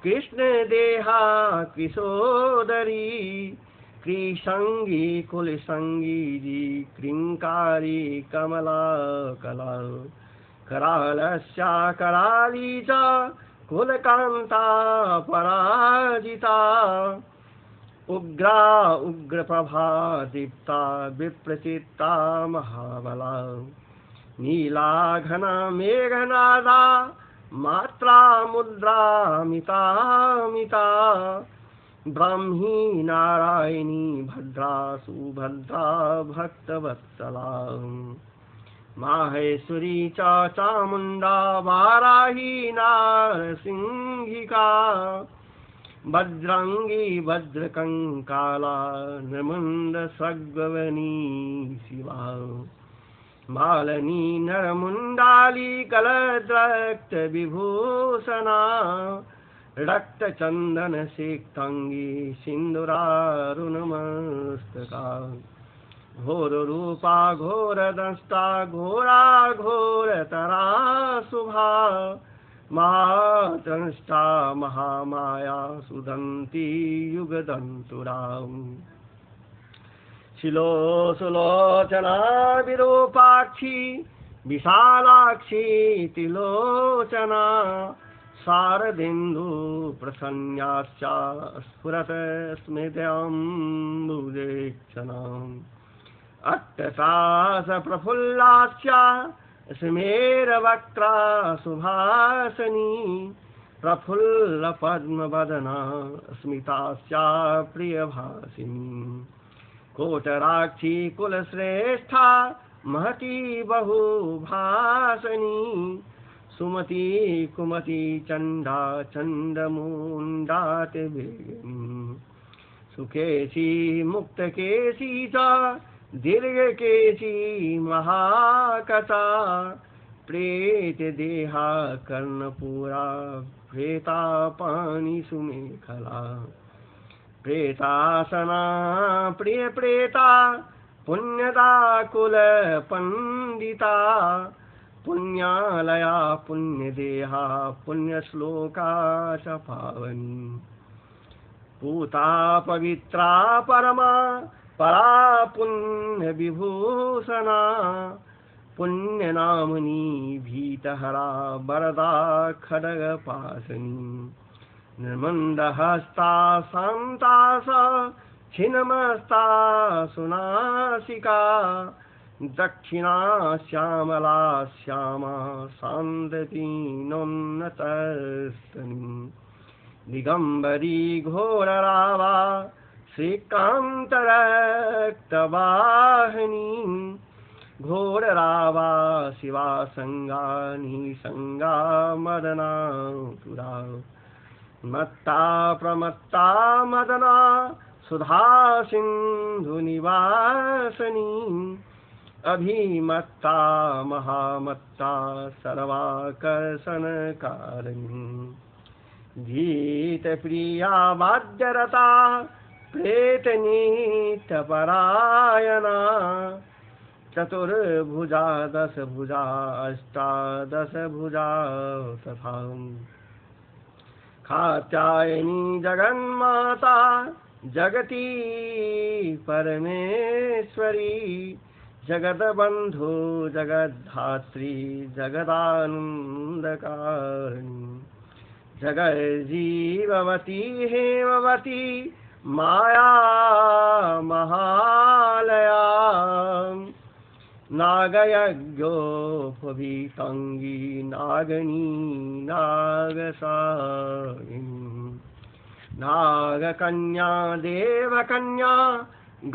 कृष्ण देहा किशोदरी कृसंगी कुलसंगी जी क्रींकारी कमला कला करालस्या कराली च कुलकांता पराजिता उग्रा उग्रप्रभा दीप्ता विप्रचित्ता महाबला नीला घना मेघनादा मात्रा मुद्रा मिता मिता ब्राह्मी नारायणी भद्रा सुभद्रा भक्तवत्सला माहेश्वरी च चामुंडा वाराही नारसिंहिका वज्रांगी वज्रकंकाला नमुंड सग्वनी शिवा मालनी नरमुंडाली कलद्रक्त विभूषणा रक्त चंदन सिक्तांगी सिंदूरारुणमस्तका घोर रूपा घोर दंष्टा घोरा घोरतरा शुभा महाद्रष्टा महामाया सुदंती युगदंतुरा शिलोसुलोचना विरूपाक्षी विशालाक्षी तिलोचना शारदेन्दु प्रसन्नाश्चा स्फुरत स्मिताम्बुजेक्षणाम् अट्टसास प्रफुल्लास्या स्मेरवक्त्रा सुभासनी प्रफुल्ल पद्मवदना स्मितास्या प्रियभासिनी कोटराक्षी कुलश्रेष्ठा महती बहुभासनी सुमती कुमती चंडा चंडमुंडात बेगिनी सुकेशी मुक्तकेशी च दीर्घकेशी महाकथा प्रेत देहा कर्णपुरा प्रेता पानी सुमेखला प्रेतासना प्रिय प्रेता पुण्यदा कुल पंडिता पुण्यालया पुण्यदेहा पुण्यश्लोका च पावनी पूता पवित्रा परमा परा पुण्य विभूषणा पुण्यनामनी भीतहरा वरदा खड्गपाशनी निर्मन्दहस्ता शान्ता सा छिन्नमस्ता सुनासिका दक्षिणा श्यामला श्यामा सान्दतीनोन्नतस्तनी दिगंबरी घोररावा श्रीकान्तरक्तवाहिनी घोररावा शिवा संगा निसंगा मदनातुरा मत्ता प्रमत्ता मदना सुधा सिंधु निवासनी अभिमत्ता महामत्ता सर्वाकर्षणकारिणी गीत प्रिया वाद्यरता प्रेतनीतपरायणा चतुर्भुजा दशभुजा अष्टादशभुजा तथा कात्यायनी जगन्माता जगती परमेश्वरी जगद्बंधु जगद्धात्री जगदानंदकारिणी जगज्जीववती हेमवती माया महालया नागयज्ञोपवीताङ्गी नागनी नागसारिणी नागकन्या देवकन्या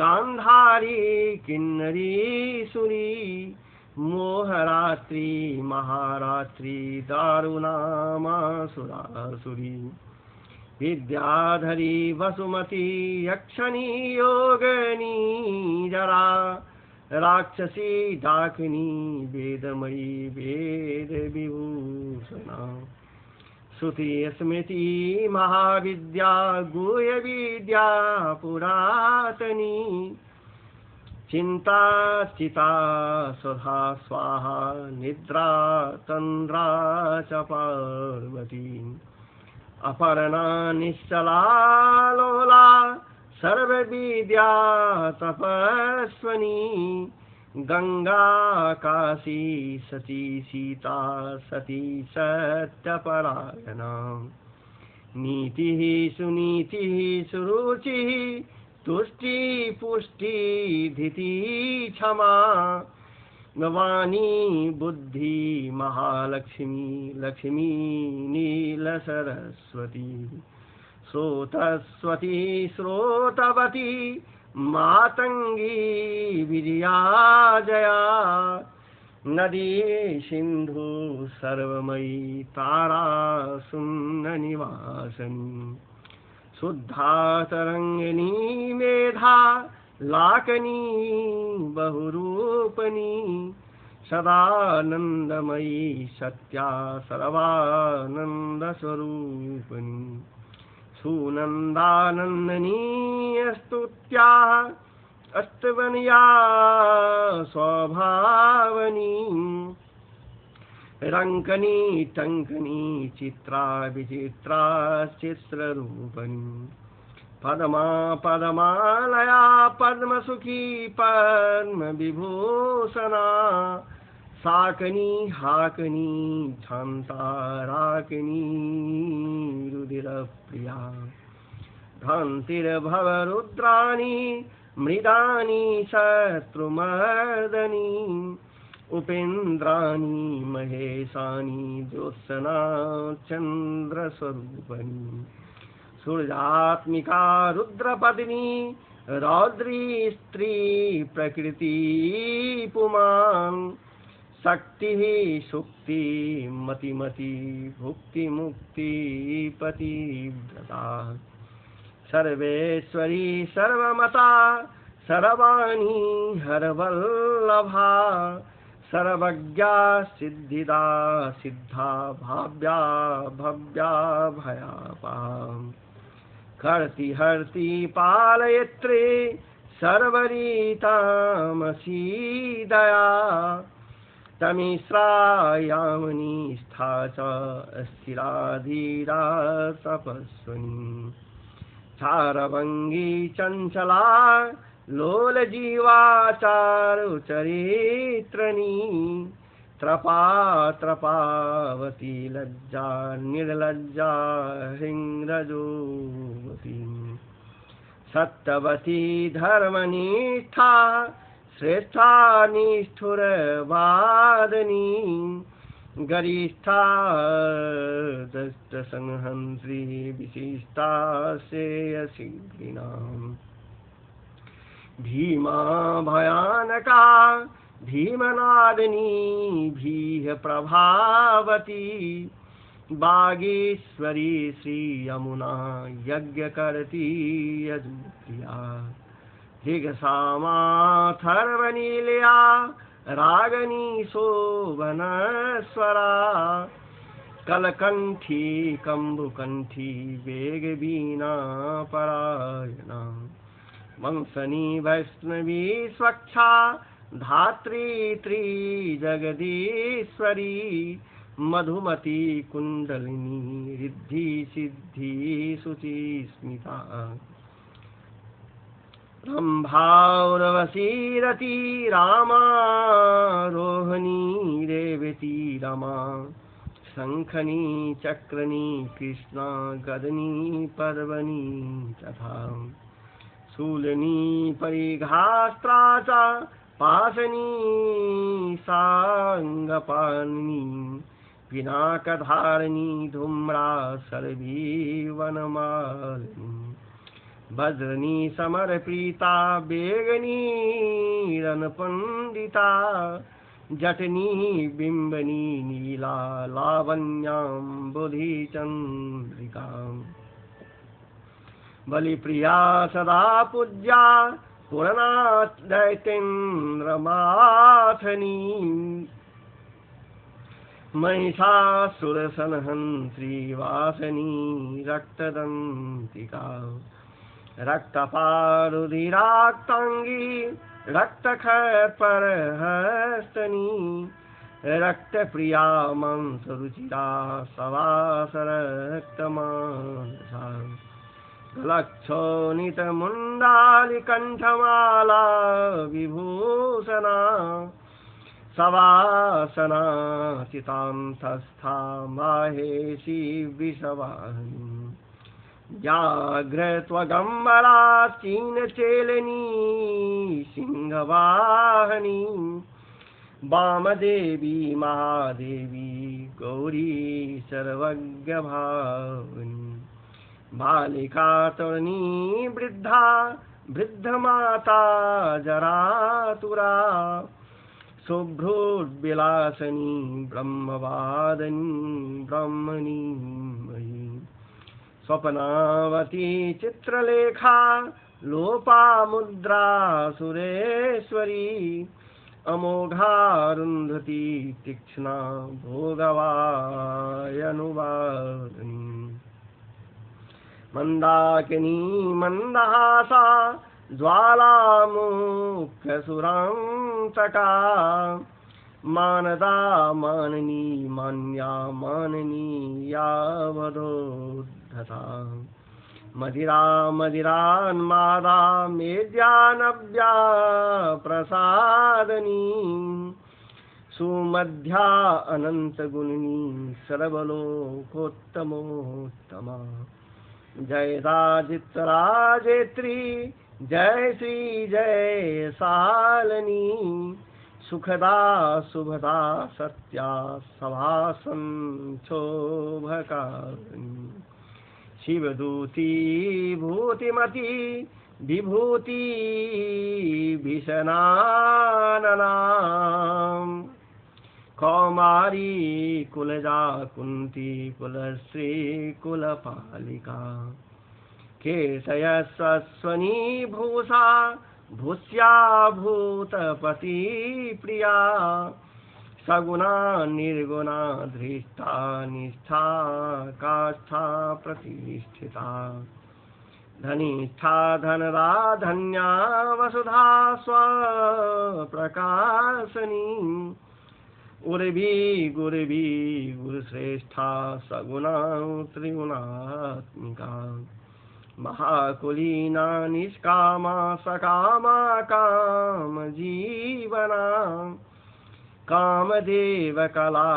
गान्धारी किन्नरी सुरी मोहरात्रि महारात्रि दारुणामासुरासुरी विद्याधरी वसुमती यक्षिणी योगिनी जरा राक्षसी डाकिनी वेदमयी वेदविभूषणा श्रुति स्मृति महाविद्या गुह्यविद्या पुरातनी चिंता चिता सुधा स्वाहा निद्रा तंद्रा च पार्वती अपर्णा निश्चला लोला सर्वविद्या तपस्वनी गंगा काशी सती सीता सती सत्यपरायणा नीतिः सुनीतिः सुरुचिः तुष्टि पुष्टि धीति क्षमा वाणी बुद्धि महालक्ष्मी लक्ष्मी नीलसरस्वती स्रोतस्वती स्रोतवती मातंगी विजया नदी सिंधु सर्वमयी तारा सुन्न निवासनी शुद्धा तरंगिनी मेधा लाकनी बहुरूपनी सदानंदमयी सत्या सर्वानंद स्वरूपिणी सुनंदानंदनी स्तुत्या अस्तवनिया स्वभावनी रंकनी टंकनी चित्रा विचित्रा चित्ररूपणी पद्मा पद्मालया पद्मसुखी पद्म विभूषणा साकनी हाकनी शांता राकिनी रुधिर प्रिया भ्रांतिर्भवरुद्राणी मृदानी शत्रुमर्दनी उपेन्द्राणी महेशानी ज्योत्सना चंद्रस्वरूपणी सूर्यात्मिका रुद्रपत्नी रौद्री स्त्री प्रकृति पुमान् शक्ति शुक्ति मतिमति भुक्ति मुक्ति पतिव्रता सर्वेश्वरी सर्वमता सर्वाणी हरवल्लभा सर्वज्ञा सिद्धिदा सिद्धा भाव्या भव्या भयापा कर्ति हर्ति पालयित्री सर्वरीतामसी दया तमिश्रायामनी स्था च स्थिरा धीरा तपस्विनी चारवंगी चंचला लोलजीवा चारुचरित्रनी त्रपा त्रपावती लज्जा निर्लज्जा हिंग्रजोवती सत्यवती धर्मनिष्ठा श्रेष्ठा निष्ठुरवादनी गरिष्ठा दष्टसंहन्त्री विशिष्टा श्रेयसिद्धिनाम् भीमा भयानका भीमनादिनी भीः प्रभावती बागेश्वरी श्री यमुना यज्ञकर्ती यजुप्रिया दिगसामाथर्वनीलया रागनी शोभनस्वरा कलकंठी कंबुकंठी वेगवीणा परायणा वंशनी वैष्णवी स्वच्छा धात्री त्रिजगदीश्वरी मधुमती कुंडलिनी रिद्धि सिद्धि शुचि स्मिता रंभाउर्वशी रति रामा रोहिणी रेवती रमा शंखनी चक्रनी कृष्णा गदनी पर्वनी तथा शूलनी परिघास्त्रा च पाशनी सांगपाणिनी पिनाकधारिणी धूम्रा सर्वी वनमालिनी वज्रनी समरप्रीता बेगनी रणपंडिता जटनी बिंबनी नीला लावण्याम्बुधि चंद्रिका बलिप्रिया सदा पूज्या पूर्णा दैतेन्द्रमाथनी महिषासुरसंहन्त्री वासनी रक्तदंतिका रक्तपारुधिराक्तांगी रक्तखरहस्तनी रक्तप्रिया मंसरुचिरा सवासरक्तमानसा लक्षोनितमुण्डालिकण्ठमाला विभूषणा सवासना चितान्तस्था माहेशी विषवाहिनी व्याघ्रत्वगम्बरा चीनचेलनी सिंहवाहनी वामदेवी महादेवी गौरी सर्वज्ञभावनी बालिका तरुणी वृद्धा वृद्धमाता जरातुरा शुभ्रोद्विलासनी ब्रह्मवादनी ब्रह्मणी मयी स्वप्नावती चित्रलेखा लोपामुद्रा सुरेश्वरी अमोघारुन्धती तीक्ष्णा भोगवायनुवादिनी मन्दाकिनी मन्दहासा ज्वालामुख्यसुरान्तका मानदा माननी मान्या माननी यावदोद्धता मदिरा मदिरान्मादा मेद्यानव्या प्रसादनी सुमध्या अनन्तगुणिनी सर्वलोकोत्तमोत्तमा जयदाजितराजेत्री जय श्री जय सालनी सुखदा शुभदा सत्या सभासं शोभकारिणी शिवदूती भूतिमती विभूति भीषणानना कौमारी कुलजा कुंती कुलश्री कुलपालिका केशयस्वनी भूषा भूष्या भूतपति प्रिया सगुणा निर्गुणा धृष्टा निष्ठा काष्ठा प्रतिष्ठिता धनिष्ठा धनदा धन्या वसुधा स्वप्रकाशनी उर्वी गुर्वी गुरुश्रेष्ठा सगुणा त्रिगुणात्मिका महाकुलीना निष्कामा सकामा काम जीवना कामदेव कला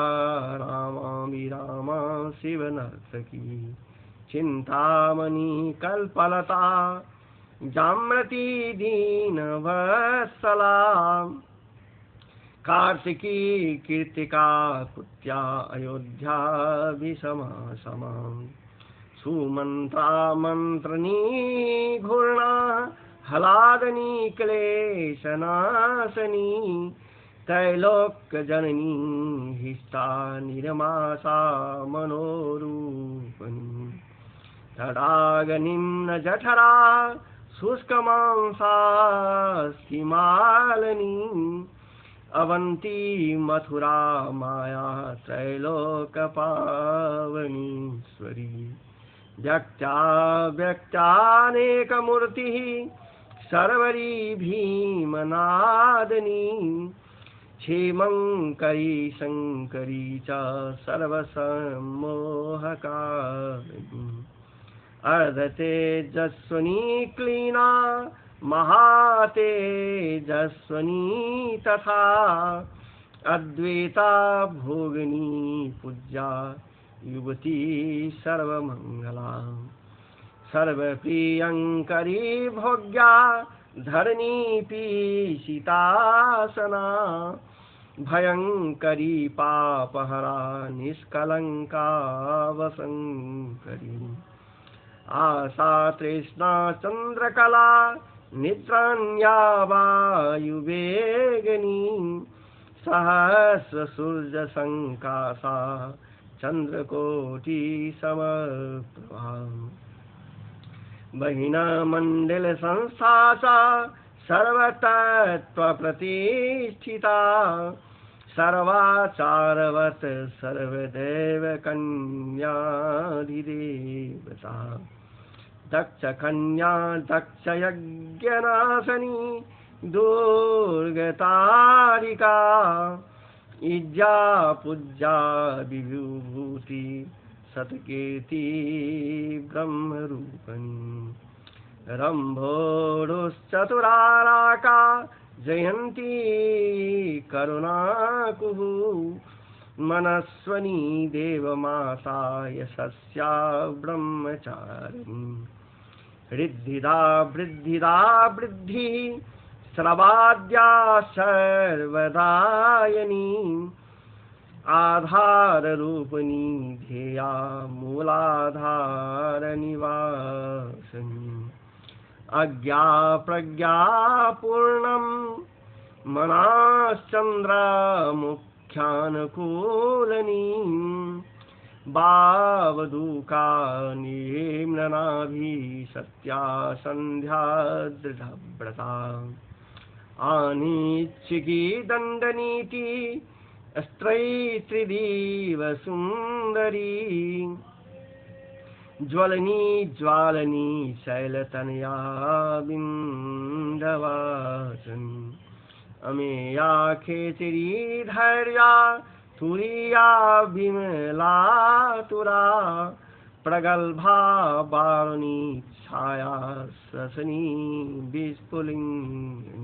रामा विरामा शिवनर्तकी चिंतामणि कल्पलता जाम्रती दीनवत्सला कार्तिकी कीर्तिका कुत्या अयोध्या विषमा समा सुमंत्रा मंत्रनी घूर्णा हलादनी क्लेशनाशनी त्रैलोक्य जननी हिष्ठा निर्मासा मनोरूपनी तडागनिम्न जठरा शुष्कमांसा स्किमालिनी अवंती मथुरा माया त्रैलोकपावनीश्वरी व्यक्त्या व्यक्त्यानेकमूर्तिः सर्वरी भीमनादिनी क्षेमंकरी शंकरी च सर्वसम्मोहकारिणी अर्धतेजस्विनी क्लीना महातेजस्विनी तथा अद्वैता भोगिनी पूज्या युवती सर्वमंगला सर्वप्रियंकरी भोग्या धरणी पीशितासना भयंकरी पापहरा निष्कलंका वसंकरी आशा तृष्णा चंद्रकला निद्रान्या वायुवेगिनी सहस्र सूर्य संकासा चंद्रकोटि समप्रभा बहिना मंडल संस्था सर्वतत्व प्रतिष्ठिता सर्वाचारवत सर्वदेव कन्याधिदेवता दक्ष कन्या दक्ष यज्ञनाशनी दुर्गतारिका इज्जा पूज्या विभूति सतकीर्ति ब्रह्मरूपिणी रंभोरुश्चतुराराका जयंती करुणाकुः मनस्वनी देवमाता यशस्या ब्रह्मचारिणी रिद्धिदा वृद्धिदा वृद्धि श्रवाद्या सर्वदायनी आधार रूपनी ध्येया मूलाधार निवासिनी अज्ञा प्रज्ञा पूर्णं मनाश्चन्द्रमुख्यानुकूलनी भावदुःखा निम्ननाभि सत्या संध्या दृढव्रता अनिच्छिकी दण्डनीति स्त्रैत्रिदीव सुंदरी ज्वलनी ज्वालनी शैलतनया बिंदवासनी अमेया खेचरी धैर्या तुरिया विमलातुरा प्रगल्भा वारुणी छाया ससनी विस्फुलिंगी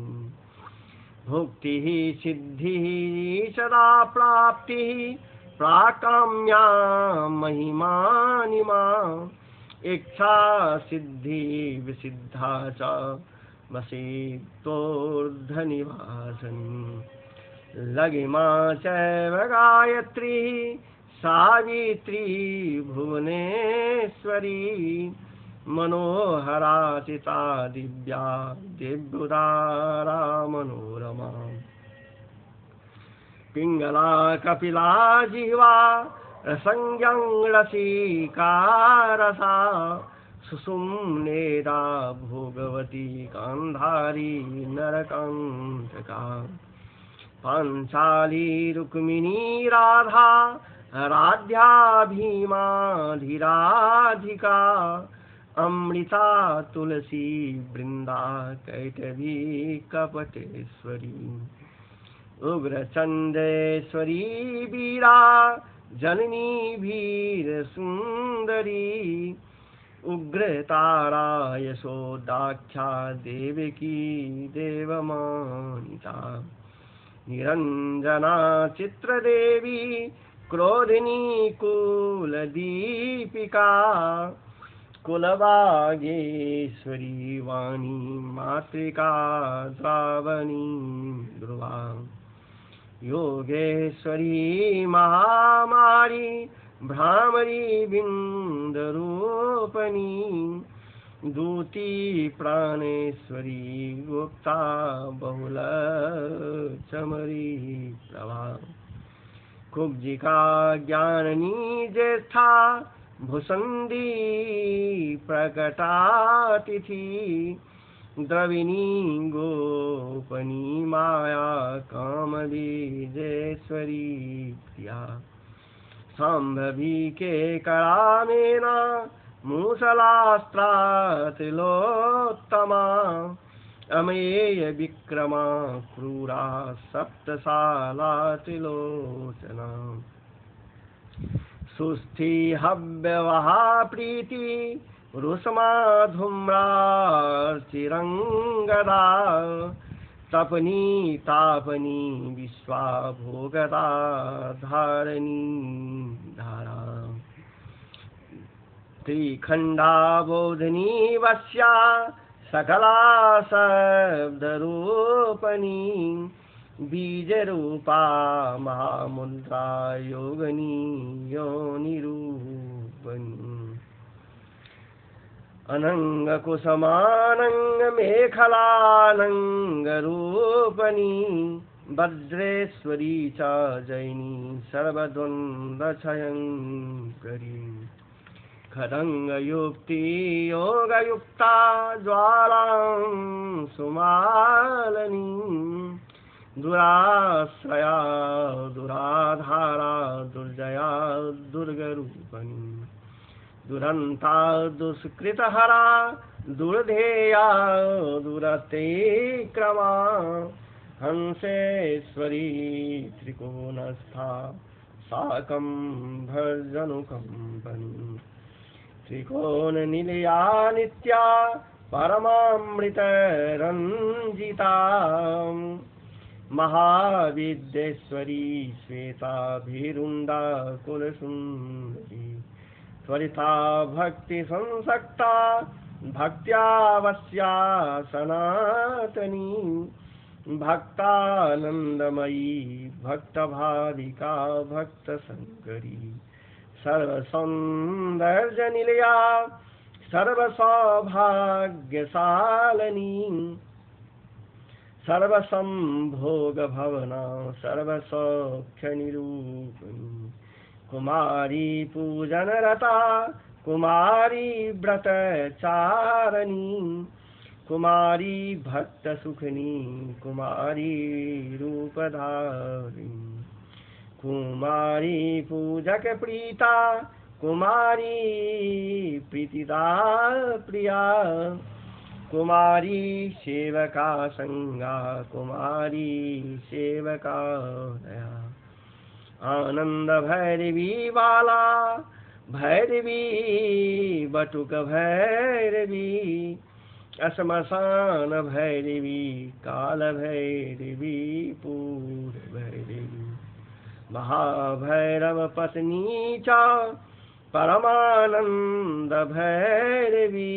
भुक्ति सिद्धि सदा प्राप्ति प्राकाम्या महिमानिमा इच्छा सिद्धि विसिद्धा च वसेतोर्धनिवासनी लगिमा चैव गायत्री सावित्री भुवनेश्वरी मनोहरा चिता दिव्या दिव्युदारा मनोरमा पिंगला कपिला जिह्वा रसंज्ञरसिकारसा सुषुम्नेदा भोगवती गांधारी नरकांतका पांचाली रुक्मिणी राधा राध्या भीमाधिराधिका अमृता तुलसी वृंदा कैटभी कपटेश्वरी उग्रचंडेश्वरी वीरा जननी वीर सुंदरी उग्रतारा यशोदाख्या देवकी देवमानिता निरंजना चित्रदेवी क्रोधिनी कुलदीपिका कुलभागेश्वरी वाणी मातृका श्रावणी ध्रुवा योगेश्वरी महामारी भ्रामरी बिंदरूपणी दूती प्राणेश्वरी गुप्ता बहुल चमरी प्रभा कुब्जिका ज्ञाननी ज्येष्ठा भुसंदी प्रकटातिथि द्रविणी गोपनी माया कामबीजेश्वरी प्रिया सांभवी के करामेना मूसलास्त्रातिलोत्तमा अमेय विक्रमा क्रूरा सप्तशाला त्रिलोचना सुस्थि हव्यवहा प्रीति रुष्मा धूम्रार्चिरंगदा तपनी तापनी विश्वाभोगता धारणी धारा त्रिखंडा बोधनी वश्या सकला शब्दरूपणी बीज रूपा महामुद्रा योगनी योनिरूपणी अनंग कुसमानंग मेखलानंग रूपणी भद्रेश्वरी च जैनी सर्वद्वन्द्वक्षयंकरी खदंग युक्ति योगयुक्ता ज्वालां सुमालनी दुराश्रया दुराधारा दुर्जया दुर्गरूपणी दुरंता दुष्कृतहरा दुर्धेया दुरतिक्रमा हंसेश्वरी त्रिकोणस्था साकं भर्जनुकंपनी त्रिकोणनिलया नित्या परमामृतरञ्जिता महाविद्येश्वरी श्वेताभिरुण्डा कुलसुन्दरी त्वरिता भक्ति संसक्ता भक्त्यावस्या सनातनी भक्तानंदमयी भक्तभाविका भक्तशंकरी सर्वसौंदर्य निलया सर्वसौभाग्यशालिनी सर्वसंभोग भवना सर्वसौख्यनिरूपिणी कुमारी पूजनरता कुमारी व्रतचारिणी कुमारी भक्तसुखनी कुमारी रूपधारिणी कुमारी पूजक प्रीता कुमारी प्रीतिदा प्रिया कुमारी सेवका संगा कुमारी सेवका दया आनंद भैरवी बाला भैरवी बटुक भैरवी श्मशान भैरवी काल भैरवी पूर भैरवी महाभैरव पत्नी च परमानंद भैरवी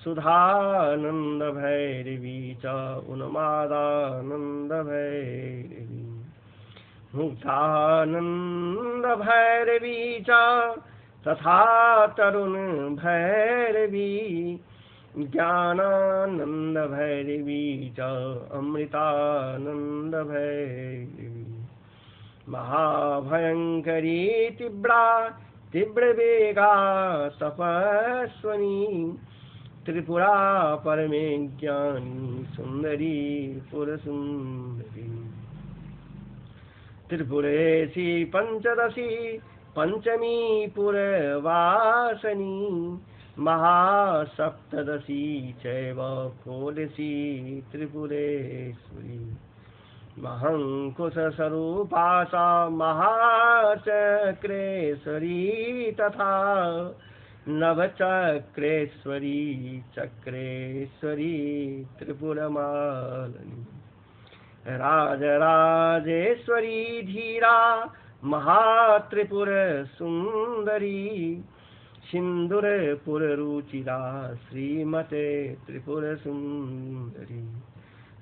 सुधानंद भैरवी च उन्मादानंद भैरवी मुक्तानंद भैरवी च तथा तरुण भैरवी ज्ञानानंद भैरवी च अमृतानंद भैरवी महाभयंकरी तीव्रा तीव्रवेगा तपस्विनी त्रिपुरा परमे ज्ञानी सुंदरी पुरसुंदरी त्रिपुरेशी पंचदशी पंचमी पुरवासनी महासप्तदशी चैव षोडशी त्रिपुरेश्वरी महंकुशस्वरूपा सा महाचक्रेश्वरी तथा नवचक्रेश्वरी चक्रेश्वरी त्रिपुरमालिनी राजराजेश्वरी धीरा महात्रिपुर सुंदरी सिंदूरपुर रुचिरा श्रीमते त्रिपुर सुंदरी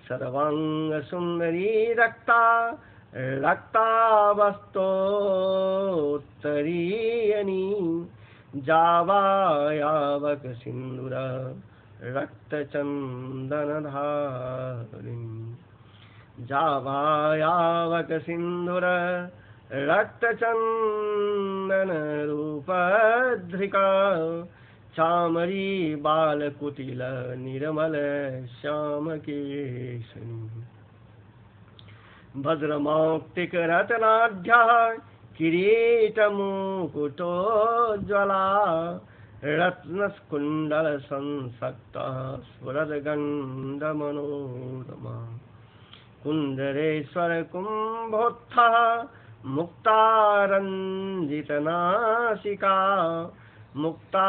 सर्वांग सुंदरी रक्ता रक्तावस्तोत्तरीयनी जावायावक सिंदूर रक्तचंदनधारिणी जावायावक सिंदूर रक्तचंदन रूपधृका चामरी बालकुटिल निर्मल श्याम केशनी भद्रमौक्तिक रत्नाढ्य किरीटमुकुटोज्ज्वला रत्नस्कुंडल संसक्त स्फुरद्गन्धमनोरमा कुंडलेश्वर कुंभोत्थः मुक्तारंजितनासिका मुक्ता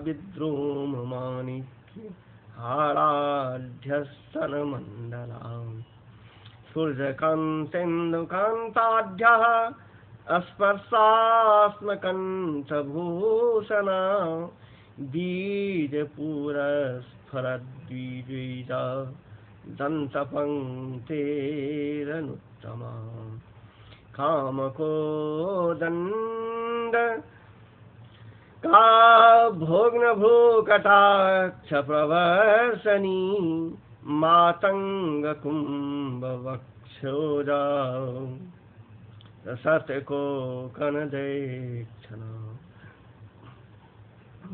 विद्रुम माणिक्य हाराढ्य स्तनमण्डलाम् सूर्यकान्तेन्दुकान्ताढ्यः स्पर्शास्मकण्ठभूषणा बीजपुरस्फुरद्विजा दन्तपङ्क्तेरनुत्तमा कामकोदण्ड का भोग्नभूकटाक्षप्रवर्षणी मातङ्गकुम्भवक्षोजा सतकोकनदेक्षणा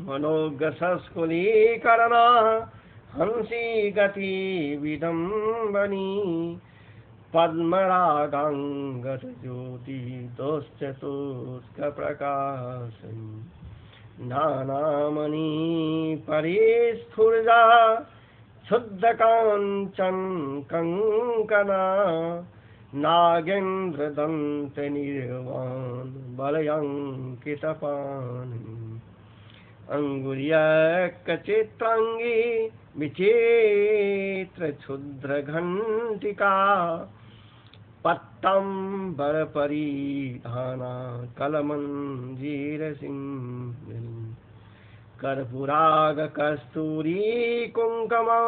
मनोगसस्कुलीकरणा हंसी गति विडम्बनी पद्मरागाङ्गतज्योति दोश्चतुष्कप्रकाशनी नानामणि परिस्फुरजा शुद्धकाञ्चन कङ्कणा नागेन्द्रदन्तनिर्वाण बलयङ्कितपाणि अङ्गुल्यकचित्राङ्गी विचित्रक्षुद्रघण्टिका पट्टाम्बरपरिधाना कलमञ्जीरसिंहिणी कर्पूरागकस्तूरी कुङ्कुमा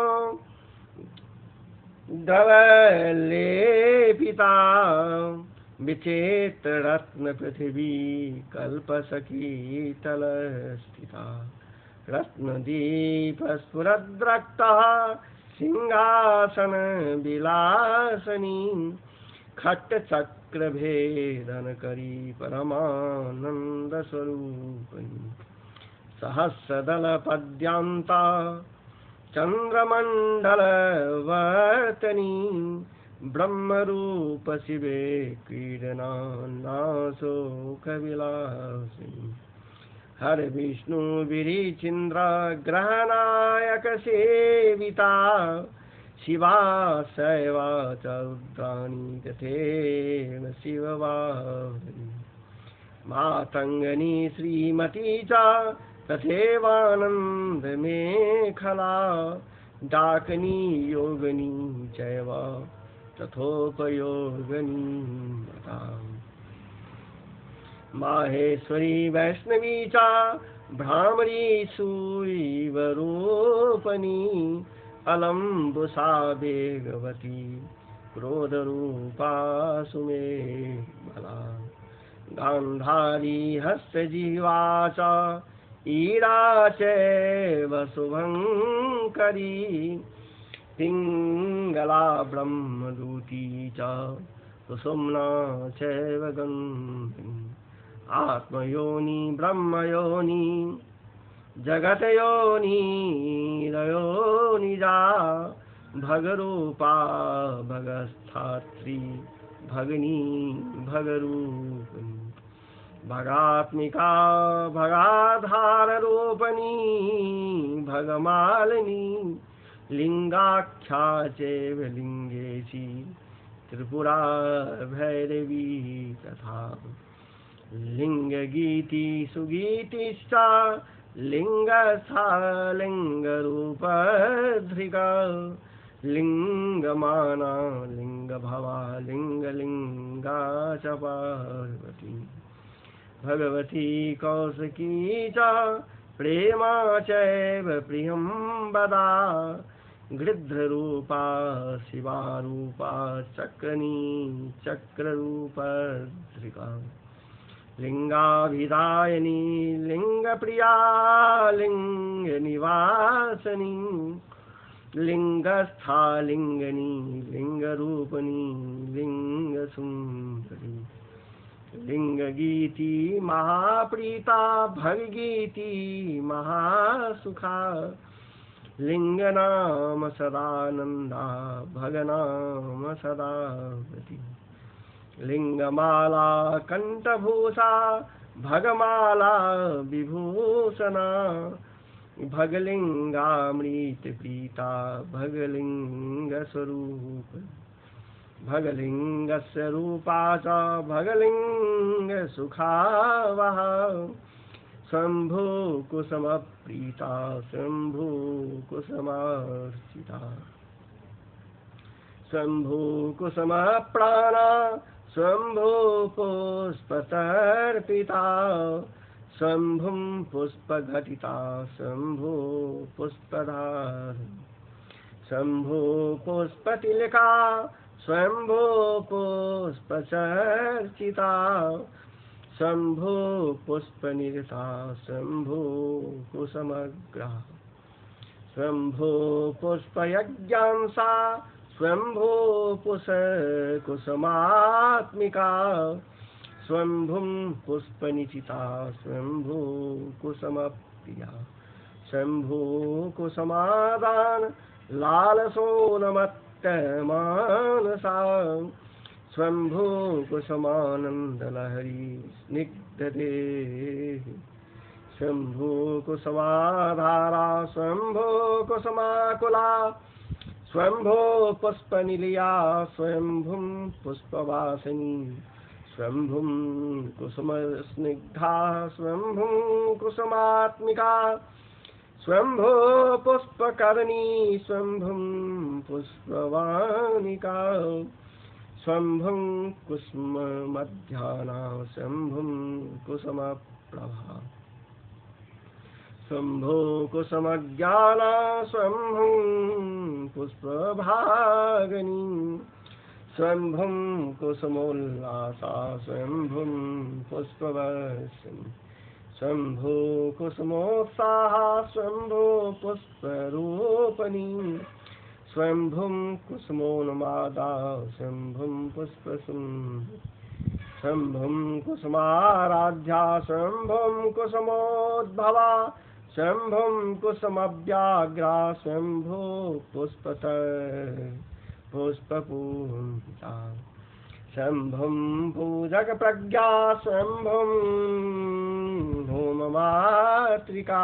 धवलेपिता विचित्ररत्नपृथिवी कल्पसखीतलस्थिता रत्नदीपस्फुरद्रक्तः सिंहासनविलासनी खट्टचक्रभेदनकरी परमानन्दस्वरूपिणी सहस्रदलपद्यान्ता चन्द्रमण्डलवर्तनी ब्रह्मरूप शिवे क्रीडना नाशोकविलासिनी हर विष्णु विरिचिन्द्र ग्रहनायक सेविता शिवा शैवा च रुद्राणी तथैव शिववाहिनी मातङ्गनी श्रीमती च तथैवानन्दमेखला डाकनी योगिनी चैव तथोपयोगिनी मता माहेश्वरी वैष्णवी च भ्रामरी सूरीवरूपणी अलम्बुसा वेगवती क्रोधरूपा सुमेबला गान्धारी हस्तजीवा च ईरा चैव शुभङ्करी पिङ्गला ब्रह्मदूती च कुसुम्ना चैव गन्धिनी आत्मयोनि ब्रह्मयोनि जगतयोनि रयोनिजा भगरूपा भगस्थात्री भगनी भगरूपिणी भगात्मिका भगाधाररूपिणी भगमालिनी लिंगाख्या चैव लिंगेशी त्रिपुरा भैरवी तथा लिंगगीति सुगीतिश्च लिंगस्था लिंगरूपधृका लिंगमाना लिंगभवा लिंगलिंगा च पार्वती भगवती कौशिकी च प्रेमा चैव प्रियंवदा गृध्ररूपा शिवारूपा चक्रनी चक्ररूपधृका लिंगाभिधायिनी लिंगप्रिया लिंगनिवासिनी लिंगस्था लिंगनी लिंगरूपिणी लिंगसुंदरी लिंगगीति महाप्रीता भगगीति महासुखा लिंगनाम सदानंदा भगनाम सदावती लिंगमाला कंठभूषा भगमाला विभूषणा भगलिंगामृत प्रीता भगलिंग स्वरूप भगलिंगस्य रूपा च भगलिंग सुखावह शंभु कुसुम प्रीता शंभु कुसुमार्चिता स्वयंभू कुसुम प्राणा स्वयंभू पुष्पतर्पिता स्वयंभुं पुष्पघटिता स्वयंभू पुष्पधार स्वयंभू पुष्पतिलका स्वयंभू पुष्पचर्चिता स्वयंभू पुष्पनिरता स्वयंभू कुसुमग्रहा स्वयंभू पुष्पयज्ञांसा स्वयंभू कुसुमात्मिका स्वयंभुं पुष्पनिचिता स्वयंभू कुसुमप्रिया स्वयंभू कुसुमादान लालसोनमत्तमानसा स्वयंभू कुसुमानंदलहरी स्निग्धते स्वयंभू कुसुमाधारा स्वयंभू कुसुमाकुला स्वयंभू पुष्पनिलया स्वयंभुं पुष्पवासिनी स्वयंभुं कुसुमस्निग्धा स्वयंभुं कुसुमात्मिका स्वयंभू पुष्पकर्णी स्वयंभुं पुष्पवानिका स्वयंभुं कुसुममध्याह्ना स्वयंभुं कुसुमप्रभा स्वयंभू कुसुमज्ञाना स्वयंभुं पुष्पभागिनी स्वयंभुं कुसुमोल्लासा स्वयंभुं पुष्पवर्षिणी स्वयंभू कुसुमोत्साहा स्वयंभू पुष्परूपिणी स्वयंभुं कुसुमोन्मादा स्वयंभुं पुष्पसुन्दरी स्वयंभुं कुसुमाराध्या स्वयंभुं कुसुमोद्भवा स्वयंभुं कुसुमव्याघ्रा स्वयंभू पुष्पपूजिता स्वयंभुं पूजकप्रज्ञा स्वयंभुं होममातृका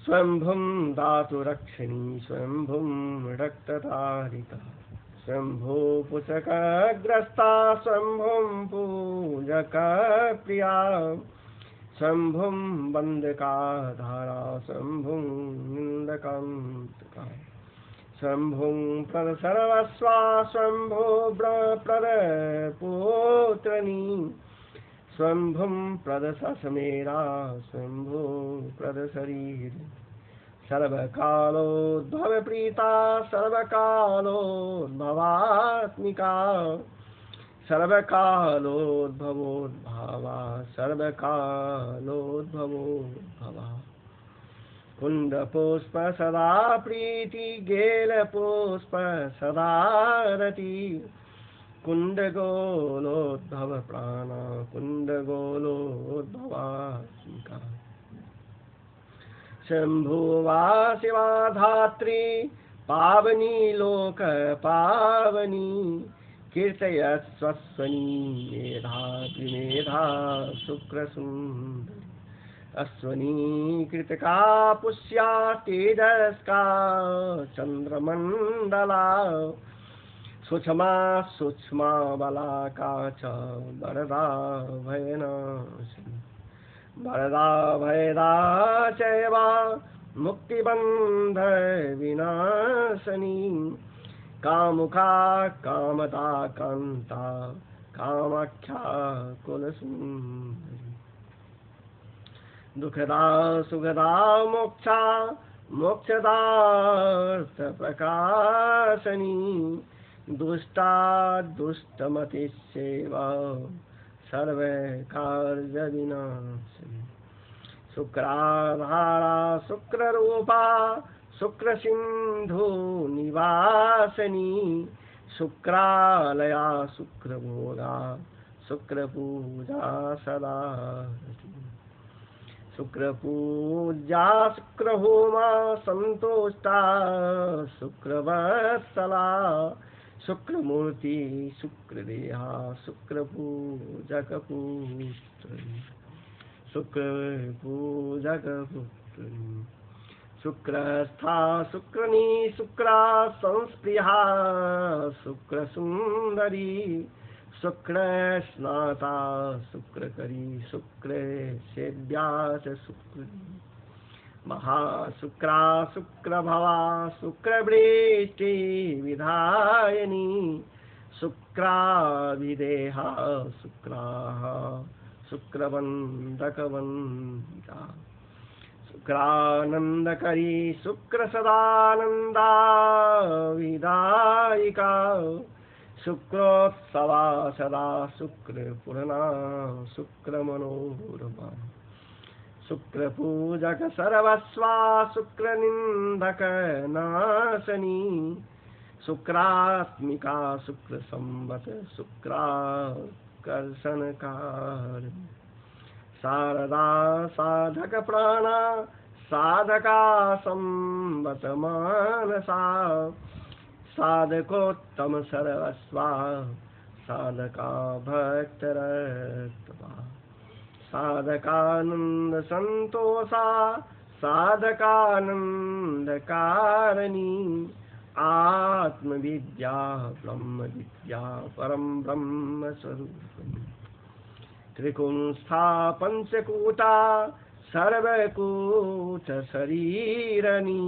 स्वयंभुं धातुरक्षिणी स्वयंभुं रक्ततारिका स्वयंभू पुस्तकग्रस्ता स्वयंभुं पूजकप्रिया स्वयंभुं बन्धकाधारा स्वयंभुं निन्दकान्तका स्वयंभुं प्रदसर्वस्वा स्वयंभू प्रदपुत्रनी स्वयंभुं प्रदसमेरा स्वयंभू प्रदशरीर सर्वकालोद्भवप्रीता सर्वकालोद्भवात्मिका सर्वकालोद्भवोद्भवा सर्वकालोद्भवोद्भवा कुंडपुष्प सदा प्रीति गेलपुष्प सदा रति कुंडगोलोद्भव प्राणा कुंडगोलोद्भवात्मिका शंभुवा शिवा धात्री पावनी लोक पावनी कीर्तयस्वस्वनी मेधा त्रिमेधा शुक्रसुंदरी अश्वनी कृतिका पुष्या तेजस्का चंद्रमंडला सूक्ष्मा सूक्ष्मा बलाका च वरदा भयनाशिनी वरदा भयदा चैवा मुक्तिबंध विनाशनी कामुका कामता कांता कामाख्या कुलसुंदरी दुखदा सुखदा मोक्षा मोक्षदार्थ प्रकाशनी दुष्टा दुष्टमतिसेवा सर्वकार्य विनाशिनी शुक्राधारा शुक्ररूपा शुक्रसिंधु निवासिनी शुक्रालया शुक्रभोगा शुक्रपूजा सदा शुक्रपूजा शुक्रहोमा संतोष्टा शुक्रवत्सला शुक्रमूर्ति शुक्रदेहा शुक्रपूजकपुत्री शुक्रपूजकपुत्री शुक्रस्था शुक्रनी शुक्रा संस्पृहा शुक्रसुंदरी शुक्रस्नाता शुक्रकरी शुक्र सेव्या च शुक्री महाशुक्रा शुक्रभवा शुक्रवृष्टि विधायिनी शुक्राभिदेहा शुक्राः शुक्रवन्दकवन्दिता शुक्रानन्दकरी शुक्रसदानन्दा विदायिका शुक्रोत्सवा सदा शुक्रपूर्णा शुक्रमनोरमा शुक्रपूजक सर्वस्वा शुक्रनिन्दक नाशनी शुक्रात्मिका शुक्रसंवत शुक्राकर्षणकारिणी शारदा साधक प्राणा साधका संवत मानसा साधकोत्तम सर्वस्वा साधका भक्तरत्वा साधकानंद संतोषा साधकानंदकारिणी आत्मविद्या ब्रह्म विद्या परम ब्रह्म स्वरूपिणी त्रिकुंस्था पंचकूटा सर्वकूट शरीरणी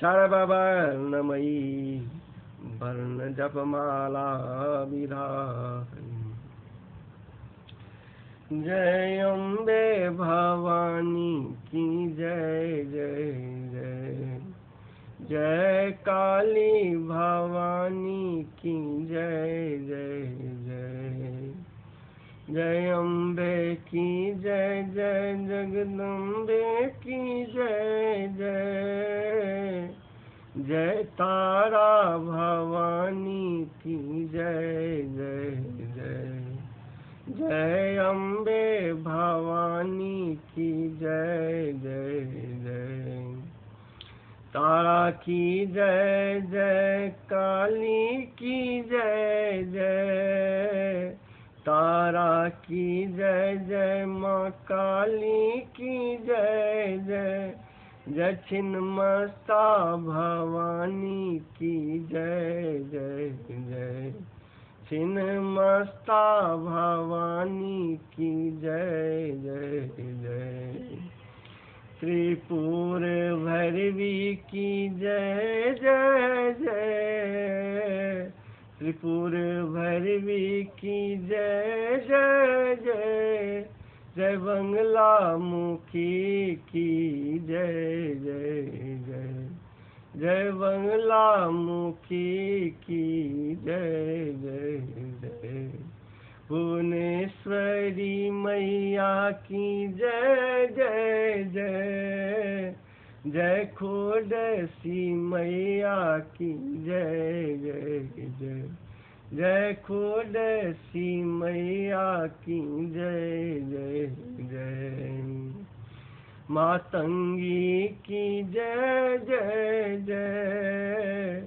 सर्ववर्णमयी वर्ण जपमाला विधारिणी जय अम्बे भवानी की जय जय जय जय काली भवानी की जय जय जय जय अम्बे की जय जय जगदम्बे की जय जय जय तारा भवानी की जय जय जय जय अम्बे भवानी की जय जय जय तारा की जय जय काली की जय जय तारा की जय जय माँ काली की जय जय जय छिन्नमस्ता भवानी की जय जय जय छिन्नमस्ता भवानी की जय जय जय त्रिपुर भैरवी की जय जय जय त्रिपुर भैरवी की जय जय जय जय बंगला मुखी की जय जय जय जय बंगला मुखी की जय जय जय भुवनेश्वरी मैया की जय जय जय जय खोडसी मैया की जय जय जय जय खोडसी मैया की जय जय जय मातंगी की जय जय जय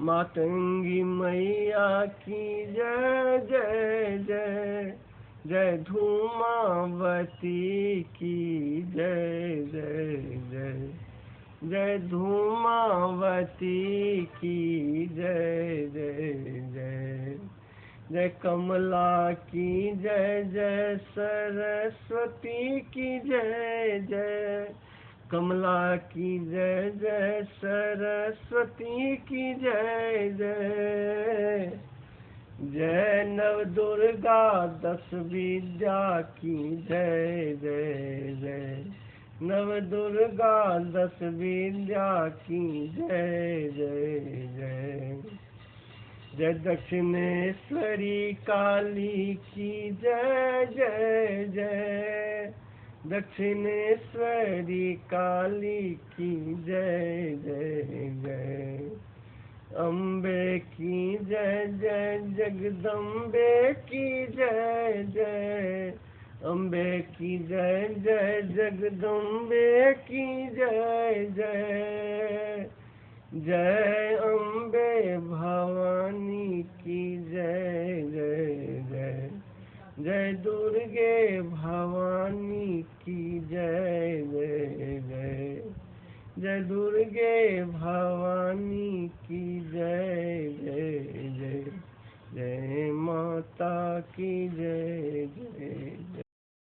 मातंगी मैया की जय जय जय जय धूमावती की जय जय जय जय धूमावती की जय जय जय जय कमला की जय जय सरस्वती की जय जय कमला की जय जय सरस्वती की जय जय जय नव दुर्गा 10 विद्या की जय जय जय नव दुर्गा 10 विद्या की जय जय जय जय दक्षिणेश्वरी काली की जय जय जय दक्षिणेश्वरी काली की जय जय जय अम्बे की जय जय जगदम्बे की जय जय अम्बे की जय जय जगदम्बे की जय जय जय अम्बे भवानी की जय जय जय जय दुर्गे भवानी की जय जय जय जय दुर्गे भवानी की जय जय जय जय